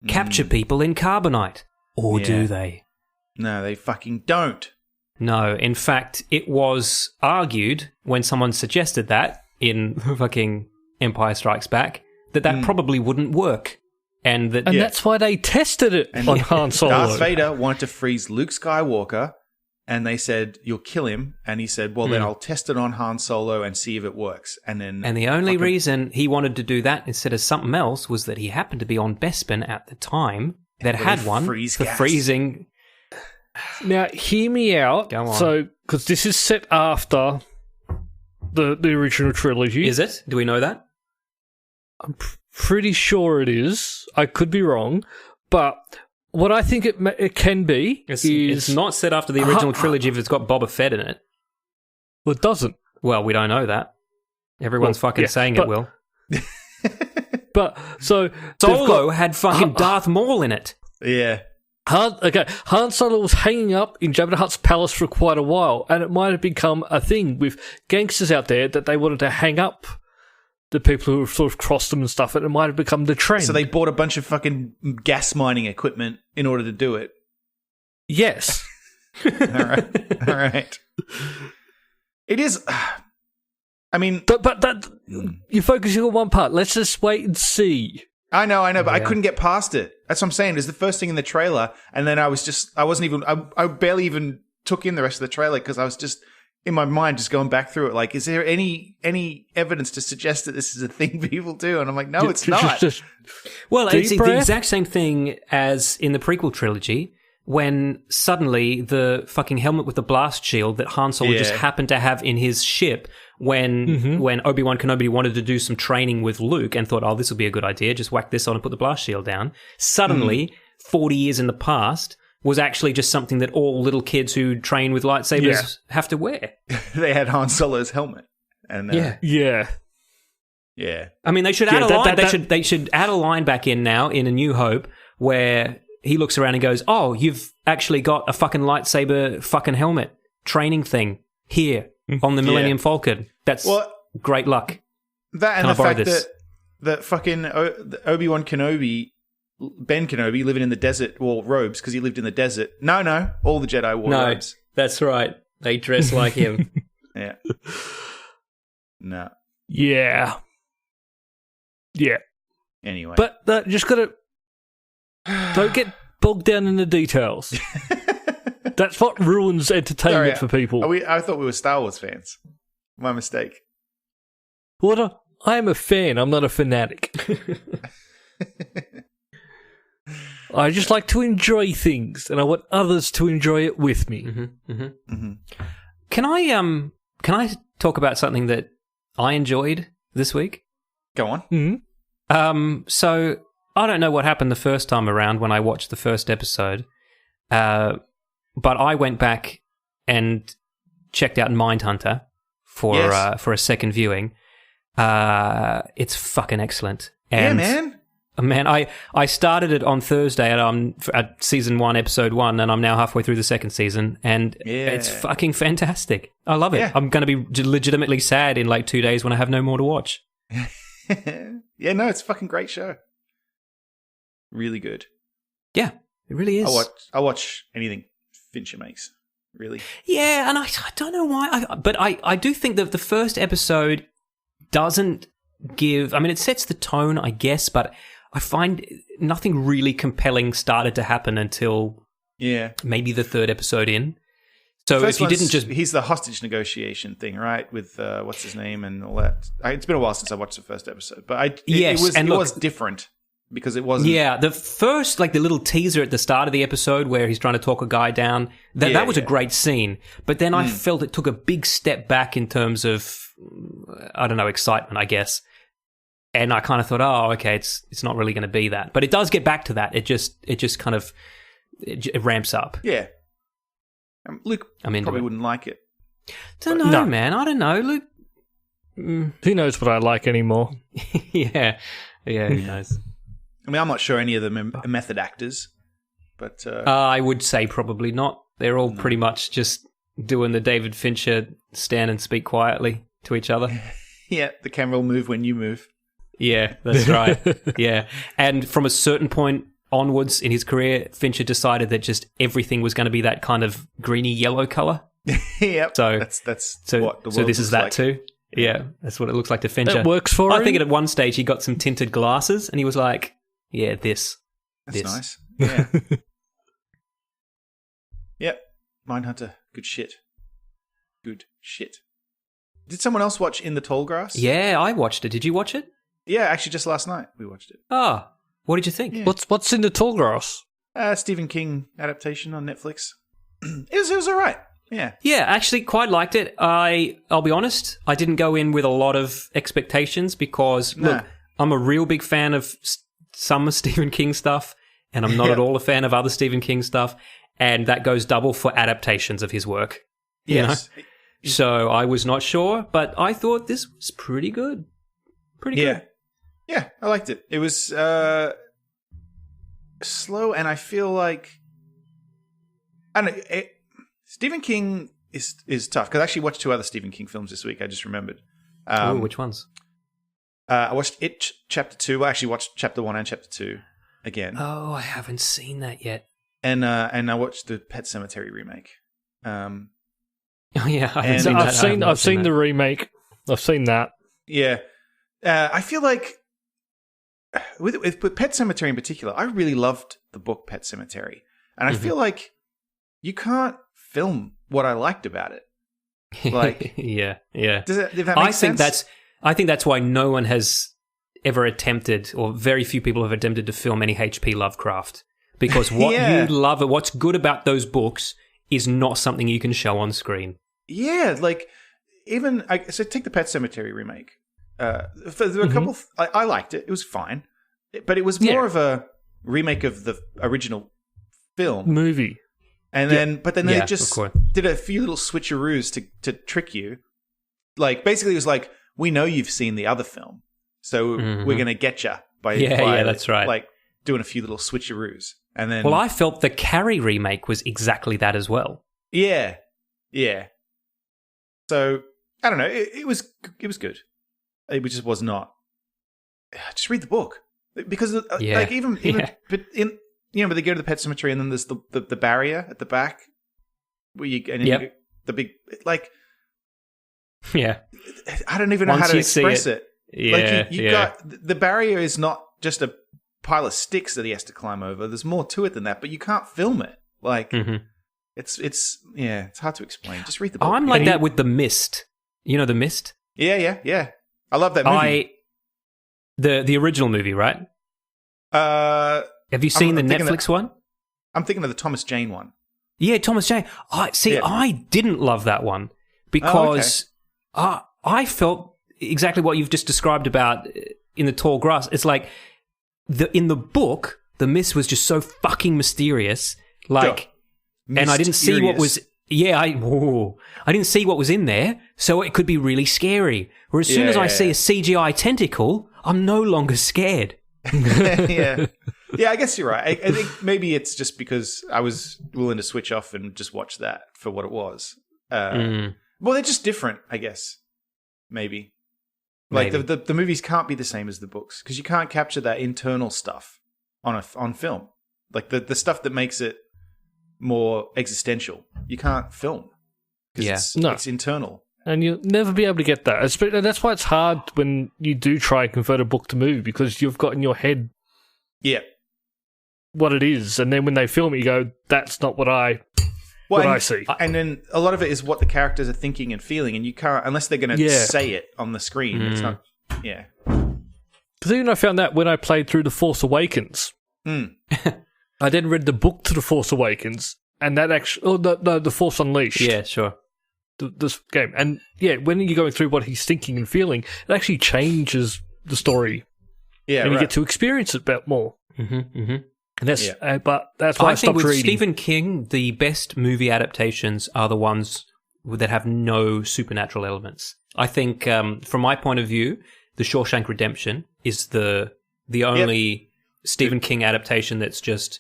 capture people in carbonite, or do they? No, they fucking don't. No, in fact, it was argued when someone suggested that in fucking Empire Strikes Back that probably wouldn't work. And that's why they tested it on Han Solo. Darth Vader wanted to freeze Luke Skywalker, and they said, you'll kill him. And he said, well, then I'll test it on Han Solo and see if it works. And the only reason he wanted to do that instead of something else was that he happened to be on Bespin at the time that had one for freezing. Now, hear me out. Go on. So, because this is set after the original trilogy. Is it? Do we know that? I'm pretty sure it is. I could be wrong. But what I think it can be it's not set after the original trilogy if it's got Boba Fett in it. Well, it doesn't. Well, we don't know that. Everyone's saying it will. But, so... Solo had fucking Darth Maul in it. Yeah. Han Solo was hanging up in Jabba the Hutt's palace for quite a while, and it might have become a thing with gangsters out there that they wanted to hang up the people who have sort of crossed them and stuff, and it might have become the trend. So they bought a bunch of fucking gas mining equipment in order to do it. Yes. All right. It is... I mean... But that... You're focusing on one part. Let's just wait and see. I know, but I couldn't get past it. That's what I'm saying. It was the first thing in the trailer, and then I barely even took in the rest of the trailer because I was just in my mind just going back through it. Like, is there any evidence to suggest that this is a thing people do? And I'm like, no, it's not. Well, it's the exact same thing as in the prequel trilogy when suddenly the fucking helmet with the blast shield that Han Solo just happened to have in his ship when Obi-Wan Kenobi wanted to do some training with Luke and thought, this will be a good idea, just whack this on and put the blast shield down. Suddenly, 40 years in the past, was actually just something that all little kids who train with lightsabers have to wear. They had Han Solo's helmet. And Yeah. I mean, they should add a line. They should add a line back in now in A New Hope where he looks around and goes, "Oh, you've actually got a fucking lightsaber fucking helmet training thing. here on the Millennium Falcon. That's great luck. That and Can I the borrow fact this? that fucking Obi-Wan Kenobi, Ben Kenobi, living in the desert, wore robes because he lived in the desert. No, all the Jedi wore robes. That's right. They dress like him. Yeah. No. Yeah. Anyway. But just gotta don't get bogged down in the details. That's what ruins entertainment for people. I thought we were Star Wars fans. My mistake. What? I am a fan. I'm not a fanatic. I just like to enjoy things, and I want others to enjoy it with me. Can I talk about something that I enjoyed this week? Go on. So I don't know what happened the first time around when I watched the first episode, but I went back and checked out Mindhunter for a second viewing. It's fucking excellent. And yeah, man. Man, I started it on Thursday at season 1, episode 1, and I'm now halfway through the second season, and it's fucking fantastic. I love it. Yeah. I'm going to be legitimately sad in like 2 days when I have no more to watch. Yeah, no, it's a fucking great show. Really good. Yeah, it really is. I'll watch anything Fincher makes. Really. Yeah, and I don't know why, but I do think that the first episode doesn't give... I mean, it sets the tone, I guess, but I find nothing really compelling started to happen until maybe the third episode in. So if you didn't just... He's the hostage negotiation thing, right? With what's his name and all that. It's been a while since I watched the first episode, but it was different because it wasn't... Yeah, the first, like the little teaser at the start of the episode where he's trying to talk a guy down, that was a great scene. But then I felt it took a big step back in terms of, I don't know, excitement, I guess. And I kind of thought, oh, okay, it's not really going to be that. But it does get back to that. It just kind of it ramps up. Yeah. Luke probably wouldn't like it. Don't know, man. I don't know. Luke... Who knows what I like anymore? Yeah, who knows? I mean, I'm not sure any of them are method actors, but... I would say probably not. They're all pretty much just doing the David Fincher stand and speak quietly to each other. Yeah, the camera will move when you move. Yeah, that's right. Yeah. And from a certain point onwards in his career, Fincher decided that just everything was going to be that kind of greeny yellow color. Yep. So that's what the world So this is that like. too? Yeah, that's what it looks like to Fincher. That works for him. I think at one stage he got some tinted glasses and he was like, yeah, That's this. nice. Yeah. Yep. Mindhunter. Good shit. Did someone else watch In the Tall Grass? Yeah, I watched it. Did you watch it? Yeah, actually just last night we watched it. Ah, what did you think? Yeah. What's in the tall grass? Stephen King adaptation on Netflix. It was all right. Yeah. Yeah, actually quite liked it. I'll be honest, I didn't go in with a lot of expectations because, look, I'm a real big fan of some Stephen King stuff, and I'm not at all a fan of other Stephen King stuff, and that goes double for adaptations of his work. Yes. You know? So I was not sure, but I thought this was pretty good. Pretty good. Yeah, I liked it. It was slow, and I feel like... I don't know, Stephen King is tough, because I actually watched 2 other Stephen King films this week, I just remembered. Which ones? I watched It Chapter 2. I actually watched Chapter 1 and Chapter 2 again. Oh, I haven't seen that yet. And I watched the Pet Sematary remake. Oh yeah, I haven't seen that. I've seen the remake. I've seen that. Yeah. I feel like with Pet Sematary in particular, I really loved the book Pet Sematary. And I feel like you can't film what I liked about it. Like, yeah. Does that make sense? I think that's why no one has ever attempted, or very few people have attempted to film any H.P. Lovecraft. Because what you love, what's good about those books is not something you can show on screen. Yeah, like, even... So take the Pet Sematary remake. There were a couple... I liked it. It was fine. But it was more of a remake of the original film. Movie. And then they just did a few little switcheroos to trick you. Like, basically it was like, we know you've seen the other film, so we're going to get you by that's right. Like, doing a few little switcheroos. And then... Well, I felt the Carrie remake was exactly that as well. Yeah. So I don't know. It was good. It just was not. Just read the book because like even but but they go to the pet cemetery and then there's the barrier at the back where you you, the big like. Yeah, I don't even know how to express it. Yeah, like you got the barrier is not just a pile of sticks that he has to climb over. There's more to it than that, but you can't film it. Like it's hard to explain. Just read the book. I'm like that with The Mist. You know The Mist? Yeah. I love that movie. The original movie, right? Have you seen the Netflix one? I'm thinking of the Thomas Jane one. Yeah, Thomas Jane. I didn't love that one because I felt exactly what you've just described about in the tall grass. It's like in the book, the mist was just so fucking mysterious. Like, and I didn't see what was. Yeah, I didn't see what was in there, so it could be really scary. Whereas as soon as I see a CGI tentacle, I'm no longer scared. Yeah, I guess you're right. I think maybe it's just because I was willing to switch off and just watch that for what it was. Well, they're just different, I guess. Maybe. Like the movies can't be the same as the books because you can't capture that internal stuff on film. Like the stuff that makes it more existential, you can't film because it's internal. And you'll never be able to get that. That's why it's hard when you do try and convert a book to movie because you've got in your head what it is. And then when they film it, you go, that's not what I see. And then a lot of it is what the characters are thinking and feeling. And you can't, unless they're going to say it on the screen. It's not, Because even I found that when I played through The Force Awakens. I then read the book to The Force Awakens. And that actually, The Force Unleashed. Yeah, sure. This game. And when you're going through what he's thinking and feeling, it actually changes the story. Yeah, and you get to experience it a bit more. And that's, but that's why I stopped reading. I think with Stephen King, the best movie adaptations are the ones that have no supernatural elements. I think, from my point of view, The Shawshank Redemption is the only Stephen King adaptation that's just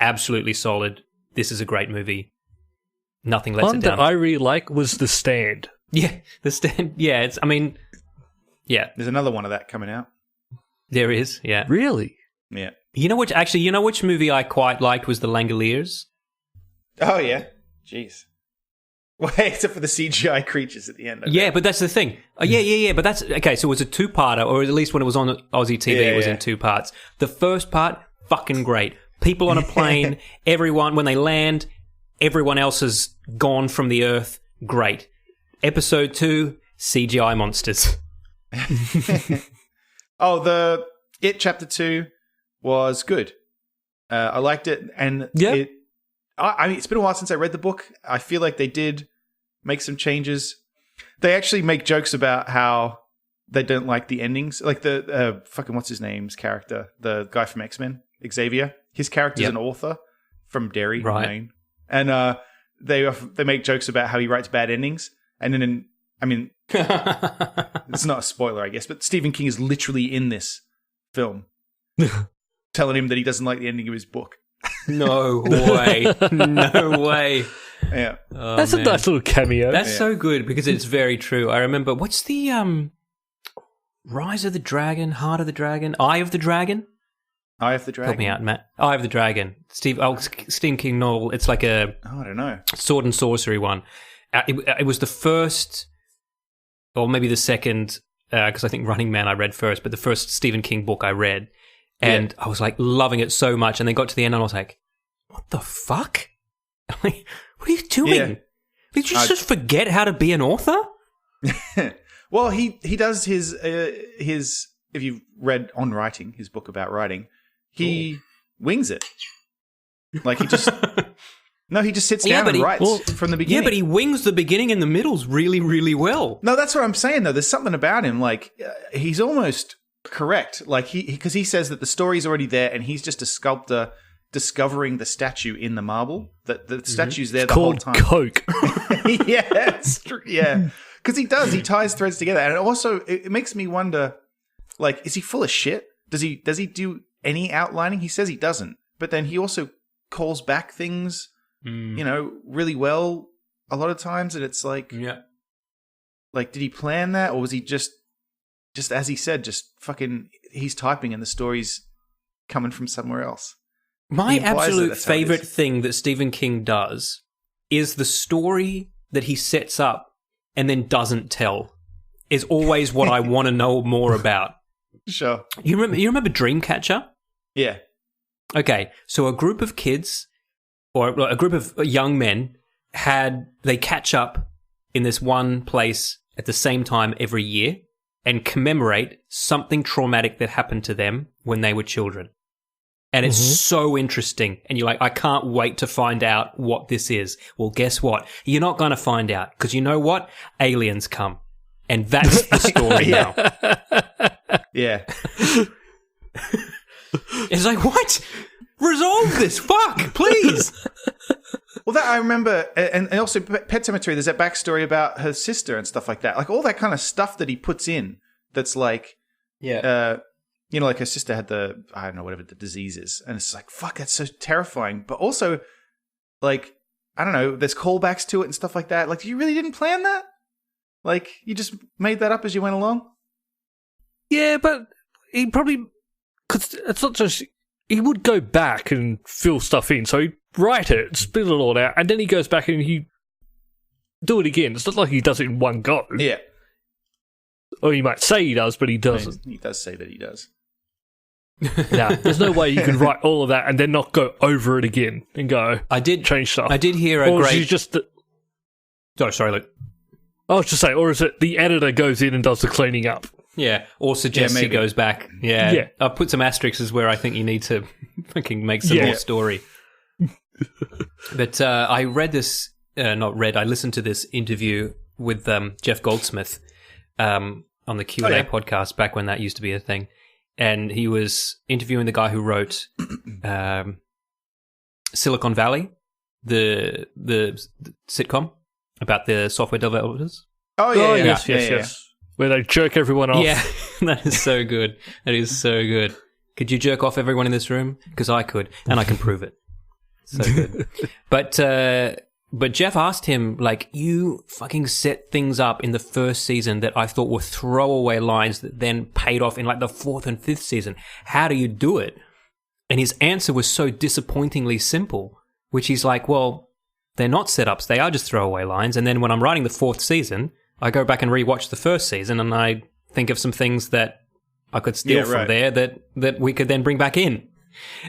absolutely solid. This is a great movie. Nothing lets it down. One that I really like was The Stand. Yeah, The Stand. Yeah, There's another one of that coming out. There is, yeah. Really? Yeah. You know which movie I quite liked was The Langoliers? Oh, yeah. Jeez. Well, except for the CGI creatures at the end. Yeah, but that's the thing. Yeah. But that's... Okay, so it was a two-parter, or at least when it was on Aussie TV, it was in two parts. The first part, fucking great. People on a plane, everyone, when they land, everyone else has gone from the earth. Great. Episode 2, CGI monsters. It Chapter 2 was good. I liked it, and I mean, it's been a while since I read the book. I feel like they did make some changes. They actually make jokes about how they don't like the endings. Like the fucking what's his name's character, the guy from X-Men, Xavier. His character's an author from Derry, Maine, and they make jokes about how he writes bad endings. And then, it's not a spoiler, I guess, but Stephen King is literally in this film, telling him that he doesn't like the ending of his book. No way. No way. Yeah. Oh, that's a nice little cameo. That's so good because it's very true. I remember, what's the Rise of the Dragon, Heart of the Dragon, Eye of the Dragon? Eye of the Dragon. Help me out, Matt. Eye of the Dragon. Stephen King novel. It's like a I don't know. Sword and sorcery one. It was the first, or maybe the second, because I think Running Man I read first, but the first Stephen King book I read. And I was like loving it so much. And then got to the end and I was like, what the fuck? Like, what are you doing? Yeah. Did you just forget how to be an author? Well, he does his, if you've read On Writing, his book about writing, he wings it. Like he just... No, he just sits down and writes from the beginning. Yeah, but he wings the beginning and the middles really, really well. No, that's what I'm saying, though. There's something about him. Like, he's almost correct. Like, because he says that the story's already there and he's just a sculptor discovering the statue in the marble. That the statue's there the whole time. Coke. Yeah. Because he does. He ties threads together. And also, it makes me wonder, like, is he full of shit? Does he do any outlining? He says he doesn't. But then he also calls back things... really well a lot of times, and it's like, Like, did he plan that, or was he just as he said, just fucking, he's typing and the story's coming from somewhere else? My absolute favorite thing that Stephen King does is the story that he sets up and then doesn't tell is always what I want to know more about. Sure. You remember Dreamcatcher? Yeah. Okay, so a group of kids or a group of young men they catch up in this one place at the same time every year and commemorate something traumatic that happened to them when they were children. And it's so interesting. And you're like, I can't wait to find out what this is. Well, guess what? You're not going to find out because you know what? Aliens come. And that's the story now. Yeah. It's like, what? Resolve this. Fuck, please. Well, that I remember. And also Pet Sematary, there's that backstory about her sister and stuff like that. Like all that kind of stuff that he puts in that's like, like her sister had I don't know, whatever the disease is. And it's like, fuck, that's so terrifying. But also, like, I don't know, there's callbacks to it and stuff like that. Like, you really didn't plan that? Like, you just made that up as you went along? Yeah, but he probably... Because it's not just... He would go back and fill stuff in. So he'd write it, spit it all out, and then he goes back and he do it again. It's not like he does it in one go. Yeah. Or you might say he does, but he doesn't. He does say that he does. No, there's no way you can write all of that and then not go over it again and go, change stuff. I did hear or is just sorry, Luke. I was just saying, or is it the editor goes in and does the cleaning up? Yeah, or suggests he goes back. Yeah. I've put some asterisks where I think you need to fucking make some more story. But I read this, I listened to this interview with Jeff Goldsmith on the Q&A podcast back when that used to be a thing. And he was interviewing the guy who wrote Silicon Valley, the sitcom about the software developers. Oh, yeah. Yes. Where they jerk everyone off. Yeah, that is so good. That is so good. Could you jerk off everyone in this room? Because I could, and I can prove it. So good. But Jeff asked him, like, you fucking set things up in the first season that I thought were throwaway lines that then paid off in, like, the fourth and fifth season. How do you do it? And his answer was so disappointingly simple, which he's like, well, they're not setups. They are just throwaway lines. And then when I'm writing the fourth season, I go back and rewatch the first season and I think of some things that I could steal from there that we could then bring back in.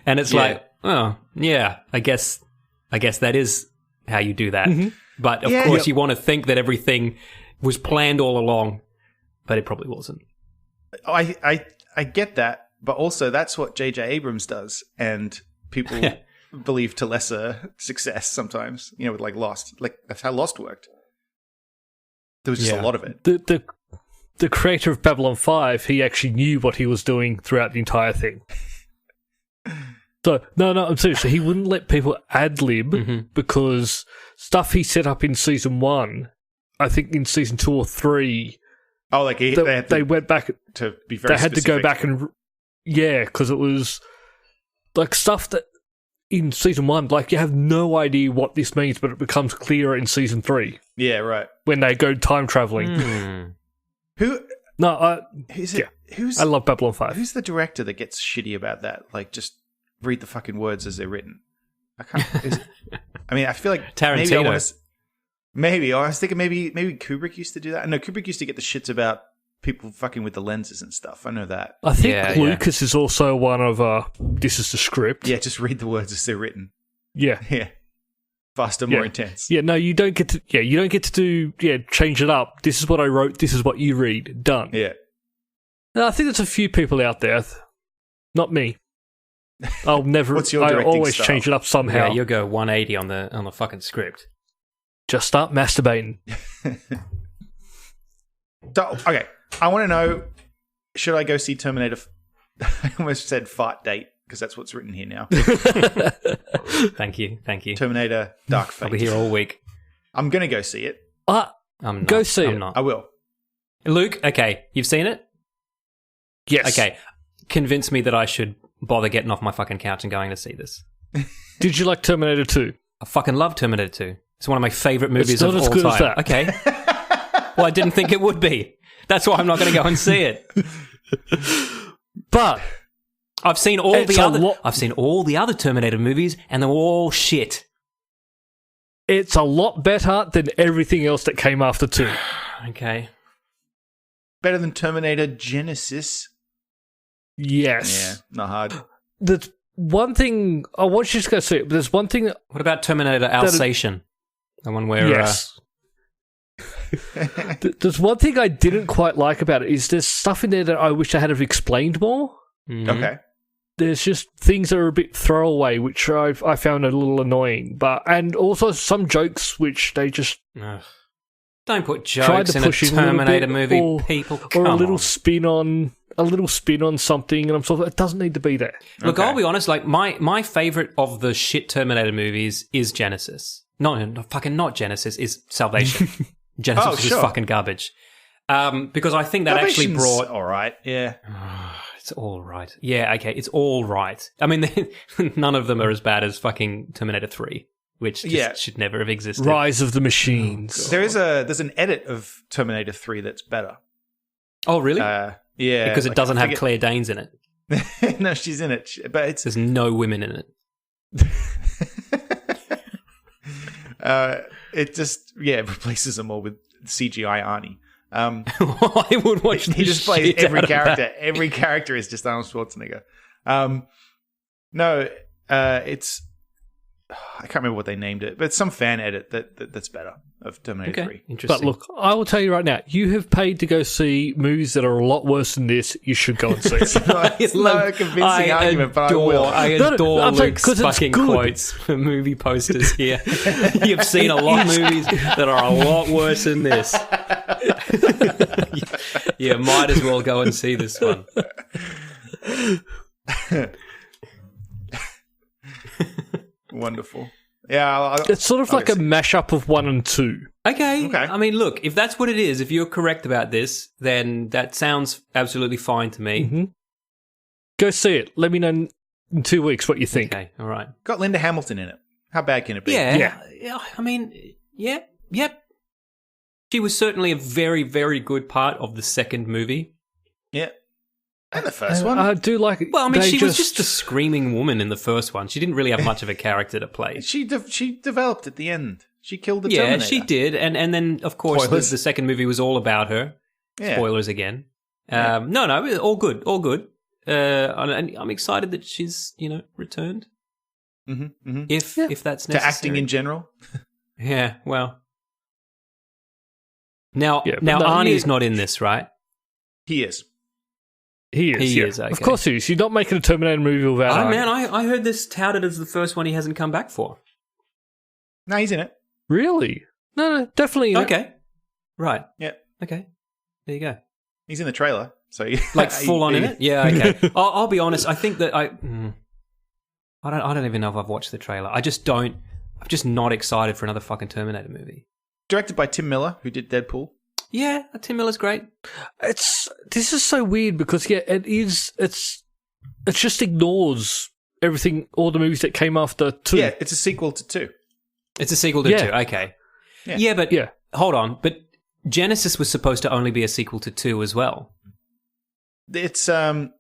And it's like, oh, yeah, I guess that is how you do that. Mm-hmm. But of course you want to think that everything was planned all along, but it probably wasn't. I get that, but also that's what J.J. Abrams does, and people believe to lesser success sometimes, with like Lost. Like that's how Lost worked. There was just a lot of it. The creator of Babylon 5, he actually knew what he was doing throughout the entire thing. So, no, I'm serious. He wouldn't let people ad-lib because stuff he set up in season 1, I think in season 2 or 3... Oh, like they went back... to be very They had specific. to go back and... Yeah, because it was like stuff that in season 1, like you have no idea what this means, but it becomes clearer in season 3. Yeah, right. When they go time traveling. Who? No, who's it? I love Babylon 5. Who's the director that gets shitty about that? Like, just read the fucking words as they're written. I can't. I feel like Tarantino. Maybe I was thinking maybe Kubrick used to do that. No, Kubrick used to get the shits about people fucking with the lenses and stuff. I know that. I think Lucas is also one of this is the script. Yeah, just read the words as they're written. Yeah. Yeah. Faster, more intense. Yeah, no, you don't get to change it up. This is what I wrote, this is what you read. Done. Yeah. No, I think there's a few people out there. Not me. I'll never What's your I directing always style? change it up somehow. Yeah, you'll go 180 on the fucking script. Just start masturbating. So, okay, I want to know, should I go see Terminator? I almost said fart date, because that's what's written here now. Thank you. Terminator Dark Fate. I'll be here all week. I'm going to go see it. I'm not. Go see it. Not. I will. Luke, okay, you've seen it? Yes. Okay, convince me that I should bother getting off my fucking couch and going to see this. Did you like Terminator 2? I fucking love Terminator 2. It's one of my favourite movies It's not of as all good time. as that. Okay. Well, I didn't think it would be. That's why I'm not going to go and see it. But I've seen all the other Terminator movies, and they're all shit. it's a lot better than everything else that came after 2. Okay. Better than Terminator Genesis. Yes. Yeah, not hard. There's one thing I want you to go see it, but there's one thing. What about Terminator Alsatian? The one where... Yes. There's one thing I didn't quite like about it is there's stuff in there that I wish I had have explained more. Mm-hmm. Okay. There's just things that are a bit throwaway, which I found a little annoying. And also some jokes which they just don't put tried jokes to in a push Terminator in a movie, bit, people. or a Come little on. spin on something, and I'm sort of, it doesn't need to be there. Look, Okay. I'll be honest. Like my favorite of the shit Terminator movies is Genesis. Not Genesis. Is Salvation. Genesis is sure. fucking garbage. Because I think that actually brought. All right. Yeah. It's all right. Yeah, okay, it's all right. I mean, none of them are as bad as fucking Terminator 3, which just should never have existed. Rise of the Machines. There's an edit of Terminator 3 that's better. Oh, really? Yeah. Because it like, doesn't I have forget- Claire Danes in it. No, she's in it, but it's There's no women in it. it just replaces them all with CGI Arnie. I would watch He this just plays shit every out of that. character. Every character is just Arnold Schwarzenegger. It's I can't remember what they named it, but it's some fan edit that's better of Terminator 3. Interesting. But look, I will tell you right now, you have paid to go see movies that are a lot worse than this. You should go and see it. It's not a convincing argument, but I will. I No, adore I'm saying Luke's 'cause it's fucking good. quotes for movie posters here. You've seen a lot of movies that are a lot worse than this. Yeah, might as well go and see this one. Wonderful. Yeah, It's sort of like a mashup of 1 and 2. Okay. Okay. I mean, look, if that's what it is, if you're correct about this, then that sounds absolutely fine to me. Mm-hmm. Go see it. Let me know in 2 weeks what you think. Okay, all right. got Linda Hamilton in it. How bad can it be? Yeah. I mean, yep. She was certainly a very, very good part of the second movie. Yeah. And the first one. I do like it. Well, I mean, They she was just a screaming woman in the first one. She didn't really have much of a character to play. She developed at the end. She killed the Yeah, Terminator. she did. And then, of course, Spoilers. the second movie was all about her. Yeah. Spoilers again. No, all good, all good. And I'm excited that she's, returned. Mm-hmm, mm-hmm. If that's To necessary. acting in general. Yeah, well. Now, Yeah, but now no, Arnie's you- not in this, right? He is. He is. He yeah. is, okay. Of course he is. You're not making a Terminator movie without Oh, Arnie. man, I heard this touted as the first one he hasn't come back for. No, he's in it. Really? No, definitely. Okay. Right. Yeah. Okay. There you go. He's in the trailer. So Like full on in it? Yeah, okay. I'll be honest. I think that I don't even know if I've watched the trailer. I'm just not excited for another fucking Terminator movie. Directed by Tim Miller, who did Deadpool. Yeah, Tim Miller's great. This is so weird because it just ignores everything, all the movies that came after 2. Yeah, it's a sequel to 2. It's a sequel to 2. Okay. Yeah, but Yeah. hold on. But Genesis was supposed to only be a sequel to 2 as well. It's the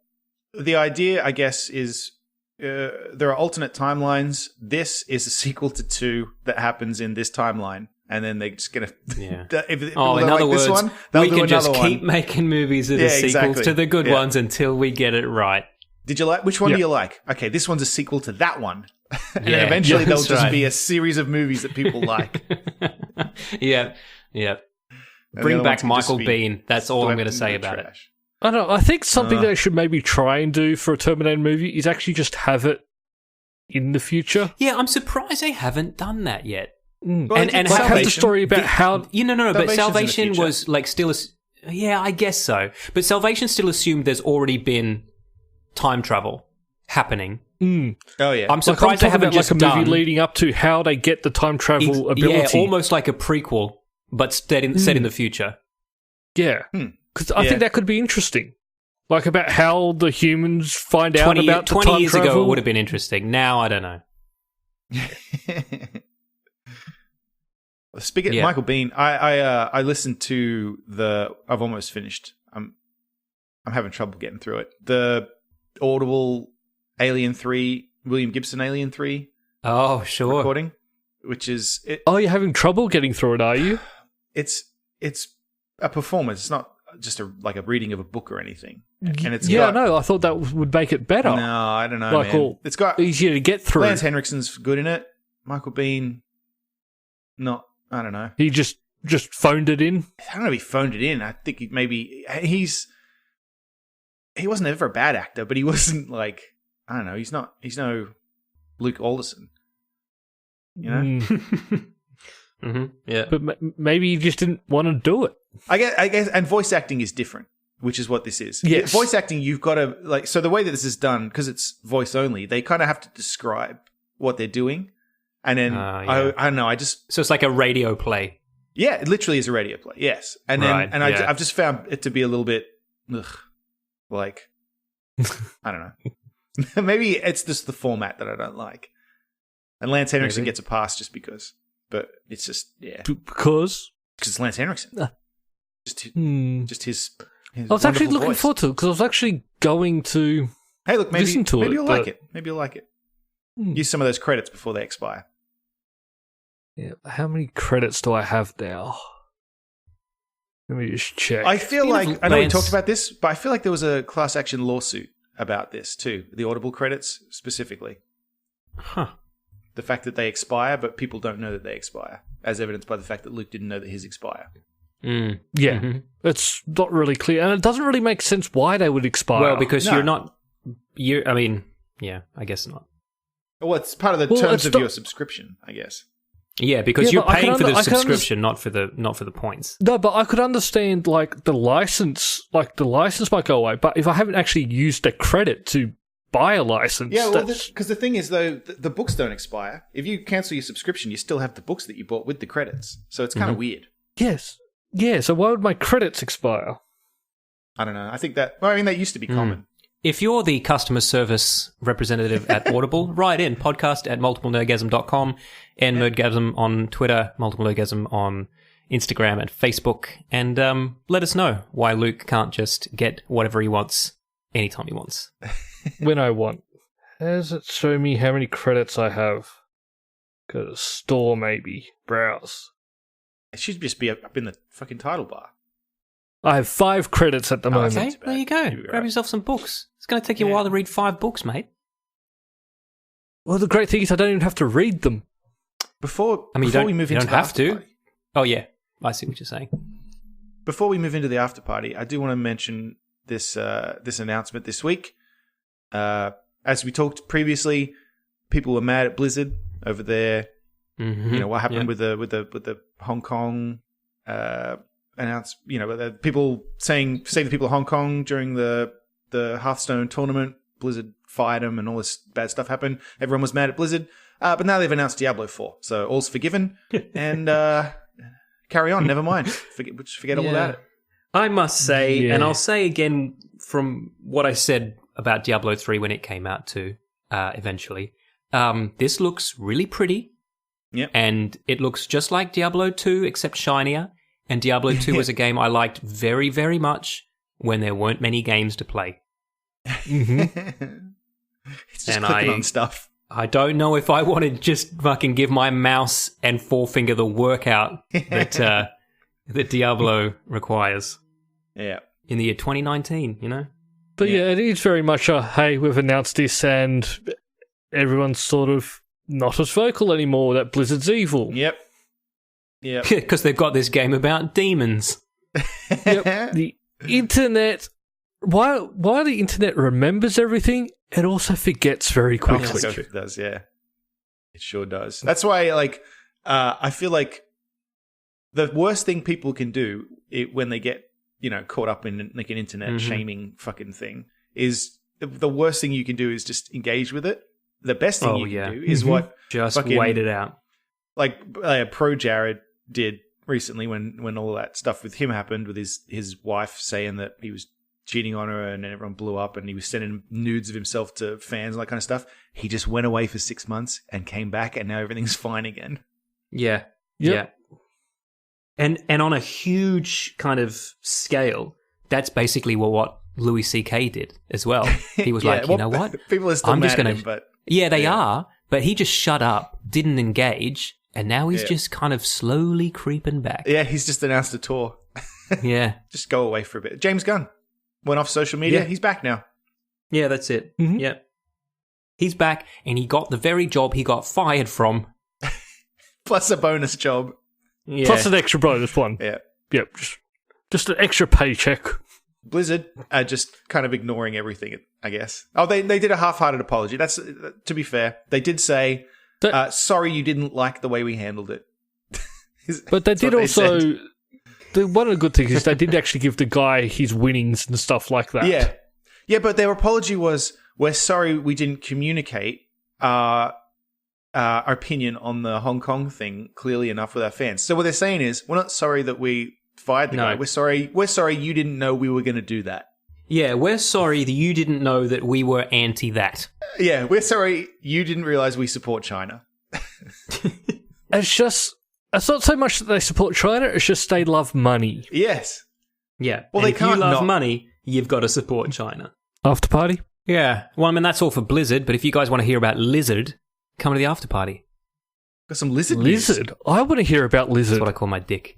idea, I guess, is there are alternate timelines. This is a sequel to 2 that happens in this timeline, and then they're just gonna. Yeah. If In people don't other like this words, one, they'll we do can just another keep one. making movies that are Yeah, sequels exactly. to the good Yeah. ones until we get it right. Did you like? Which one Yeah. do you like? Okay, this one's a sequel to that one, and Yeah. then eventually Yeah, there'll that's just right. be a series of movies that people like. Yeah. And the Bring other back ones can just Michael be Bean. That's all I'm going to swept say into the about it. trash. I don't know. I think something they should maybe try and do for a Terminator movie is actually just have it in the future. Yeah, I'm surprised they haven't done that yet. Mm. Well, And they did Like have the Salvation. story about how... No, but Salvation's in the Salvation future. was like still yeah, I guess so. But Salvation still assumed there's already been time travel happening. Mm. Oh yeah, I'm Like I'm surprised they talking haven't about just like a movie done leading up to how they get the time travel ability. Yeah, almost like a prequel, but set in the future. Yeah. Because I Yeah. think that could be interesting. Like about how the humans find out about the 20 time years travel. ago, it would have been interesting. Now, I don't know. Speaking of Michael Biehn, I listened to I've almost finished. I'm having trouble getting through it. The Audible Alien 3, William Gibson Alien 3. Oh, sure. Recording, which is you're having trouble getting through it, are you? It's a performance. It's not just like a reading of a book or anything. And it's I thought that would make it better. No, I don't know, man. It's got easier to get through. Lance Henriksen's good in it. Michael Biehn, not. I don't know. He just phoned it in. I don't know if he phoned it in. I think he wasn't ever a bad actor, but he wasn't like, I don't know. He's no Luke Alderson. You know? Mm-hmm. Yeah. But maybe he just didn't want to do it. I guess, and voice acting is different, which is what this is. Yes. Voice acting, you've got to, so the way that this is done, because it's voice only, they kind of have to describe what they're doing. And then, I don't know, So it's like a radio play. Yeah, it literally is a radio play, yes. And then, I've just found it to be a little bit, like, I don't know. Maybe it's just the format that I don't like. And Lance Henriksen gets a pass just because. But it's just, Because it's Lance Henriksen. Just his I was actually looking voice. forward to it because I was actually going to listen to it. Maybe you'll like it. Maybe you'll like it. Use some of those credits before they expire. Yeah, how many credits do I have now? Let me just check. I feel like, I know we talked about this, but I feel like there was a class action lawsuit about this too. The Audible credits specifically. Huh. The fact that they expire, but people don't know that they expire, as evidenced by the fact that Luke didn't know that his expire. Yeah, it's not really clear, and it doesn't really make sense why they would expire. Well, because I guess not. Well, it's part of the terms of your subscription, I guess. Yeah, because you're paying for the subscription, not for the points. No, but I could understand the license might go away, but if I haven't actually used a credit to buy a license, because the thing is though, the books don't expire. If you cancel your subscription, you still have the books that you bought with the credits, so it's kind of weird. Yes, yeah. So why would my credits expire? I don't know. I think that. Well, I mean, that used to be common. If you're the customer service representative at Audible, write in podcast@multiplenerdgasm.com and Nerdgasm on Twitter, Multiple Nerdgasm on Instagram and Facebook, and let us know why Luke can't just get whatever he wants anytime he wants. When I want. Does it show me how many credits I have? Go to store, maybe. Browse. It should just be up in the fucking title bar. I have 5 credits at the moment. Okay, there you go. Grab yourself some books. It's going to take you a while to read 5 books, mate. Well, the great thing is I don't even have to read them. Before we move into the after party. Oh, yeah. I see what you're saying. Before we move into the after party, I do want to mention this announcement this week. As we talked previously, people were mad at Blizzard over there. Mm-hmm. You know what happened with the Hong Kong announced. You know, the people saying the people of Hong Kong during the Hearthstone tournament, Blizzard fired them and all this bad stuff happened. Everyone was mad at Blizzard, but now they've announced Diablo 4, so all's forgiven and carry on. Never mind. Forget all about it. I must say, and I'll say again from what I said about Diablo 3 when it came out too, eventually, this looks really pretty. Yep. And it looks just like Diablo 2, except shinier. And Diablo 2 was a game I liked very, very much when there weren't many games to play. Mm-hmm. It's just clicking on stuff. I don't know if I want to just fucking give my mouse and forefinger the workout that that Diablo requires. Yeah. In the year 2019, you know? But yeah, it is very much hey, we've announced this and everyone's sort of not as vocal anymore that Blizzard's evil. Yep. Because they've got this game about demons. Yep. The internet, while the internet remembers everything, it also forgets very quickly. It does, yeah. It sure does. That's why, I feel like the worst thing people can do when they get, caught up in like an internet shaming fucking thing is the worst thing you can do is just engage with it. The best thing you can do is what just wait it out. Like Pro Jared did recently when all that stuff with him happened, with his wife saying that he was cheating on her and everyone blew up and he was sending nudes of himself to fans and that kind of stuff. He just went away for 6 months and came back and now everything's fine again. Yeah. Yep. And on a huge kind of scale, that's basically what Louis C.K. did as well. He was like, you know what? People are still mad at him, but... Yeah, they are, but he just shut up, didn't engage, and now he's just kind of slowly creeping back. Yeah, he's just announced a tour. Yeah. Just go away for a bit. James Gunn went off social media. He's back now. Yeah, that's it. Mm-hmm. Yeah. He's back, and he got the very job he got fired from. Plus a bonus job. Yeah. Plus an extra bonus one. Yeah. Yep. Just an extra paycheck. Blizzard are just kind of ignoring everything, I guess. Oh, they did a half-hearted apology. That's, to be fair. They did say, sorry you didn't like the way we handled it. But they did also... One of the good things is they did actually give the guy his winnings and stuff like that. Yeah. Yeah, but their apology was, we're sorry we didn't communicate our opinion on the Hong Kong thing clearly enough with our fans. So what they're saying is, we're not sorry that we fired the guy. We're sorry you didn't know we were going to do that. Yeah, we're sorry that you didn't know that we were anti that. Yeah, we're sorry you didn't realize we support China. It's not so much that they support China, it's just they love money. Yes. Yeah. Well, and if you love money, you've got to support China. After party? Yeah. Well, I mean, that's all for Blizzard, but if you guys want to hear about Lizard, come to the after party. Got some Lizard Lizard? news. I want to hear about Lizard. That's what I call my dick.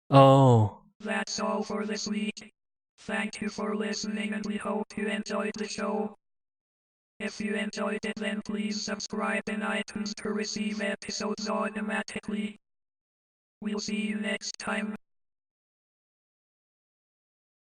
Oh. That's all for this week. Thank you for listening, and we hope you enjoyed the show. If you enjoyed it, then please subscribe in iTunes to receive episodes automatically. We'll see you next time.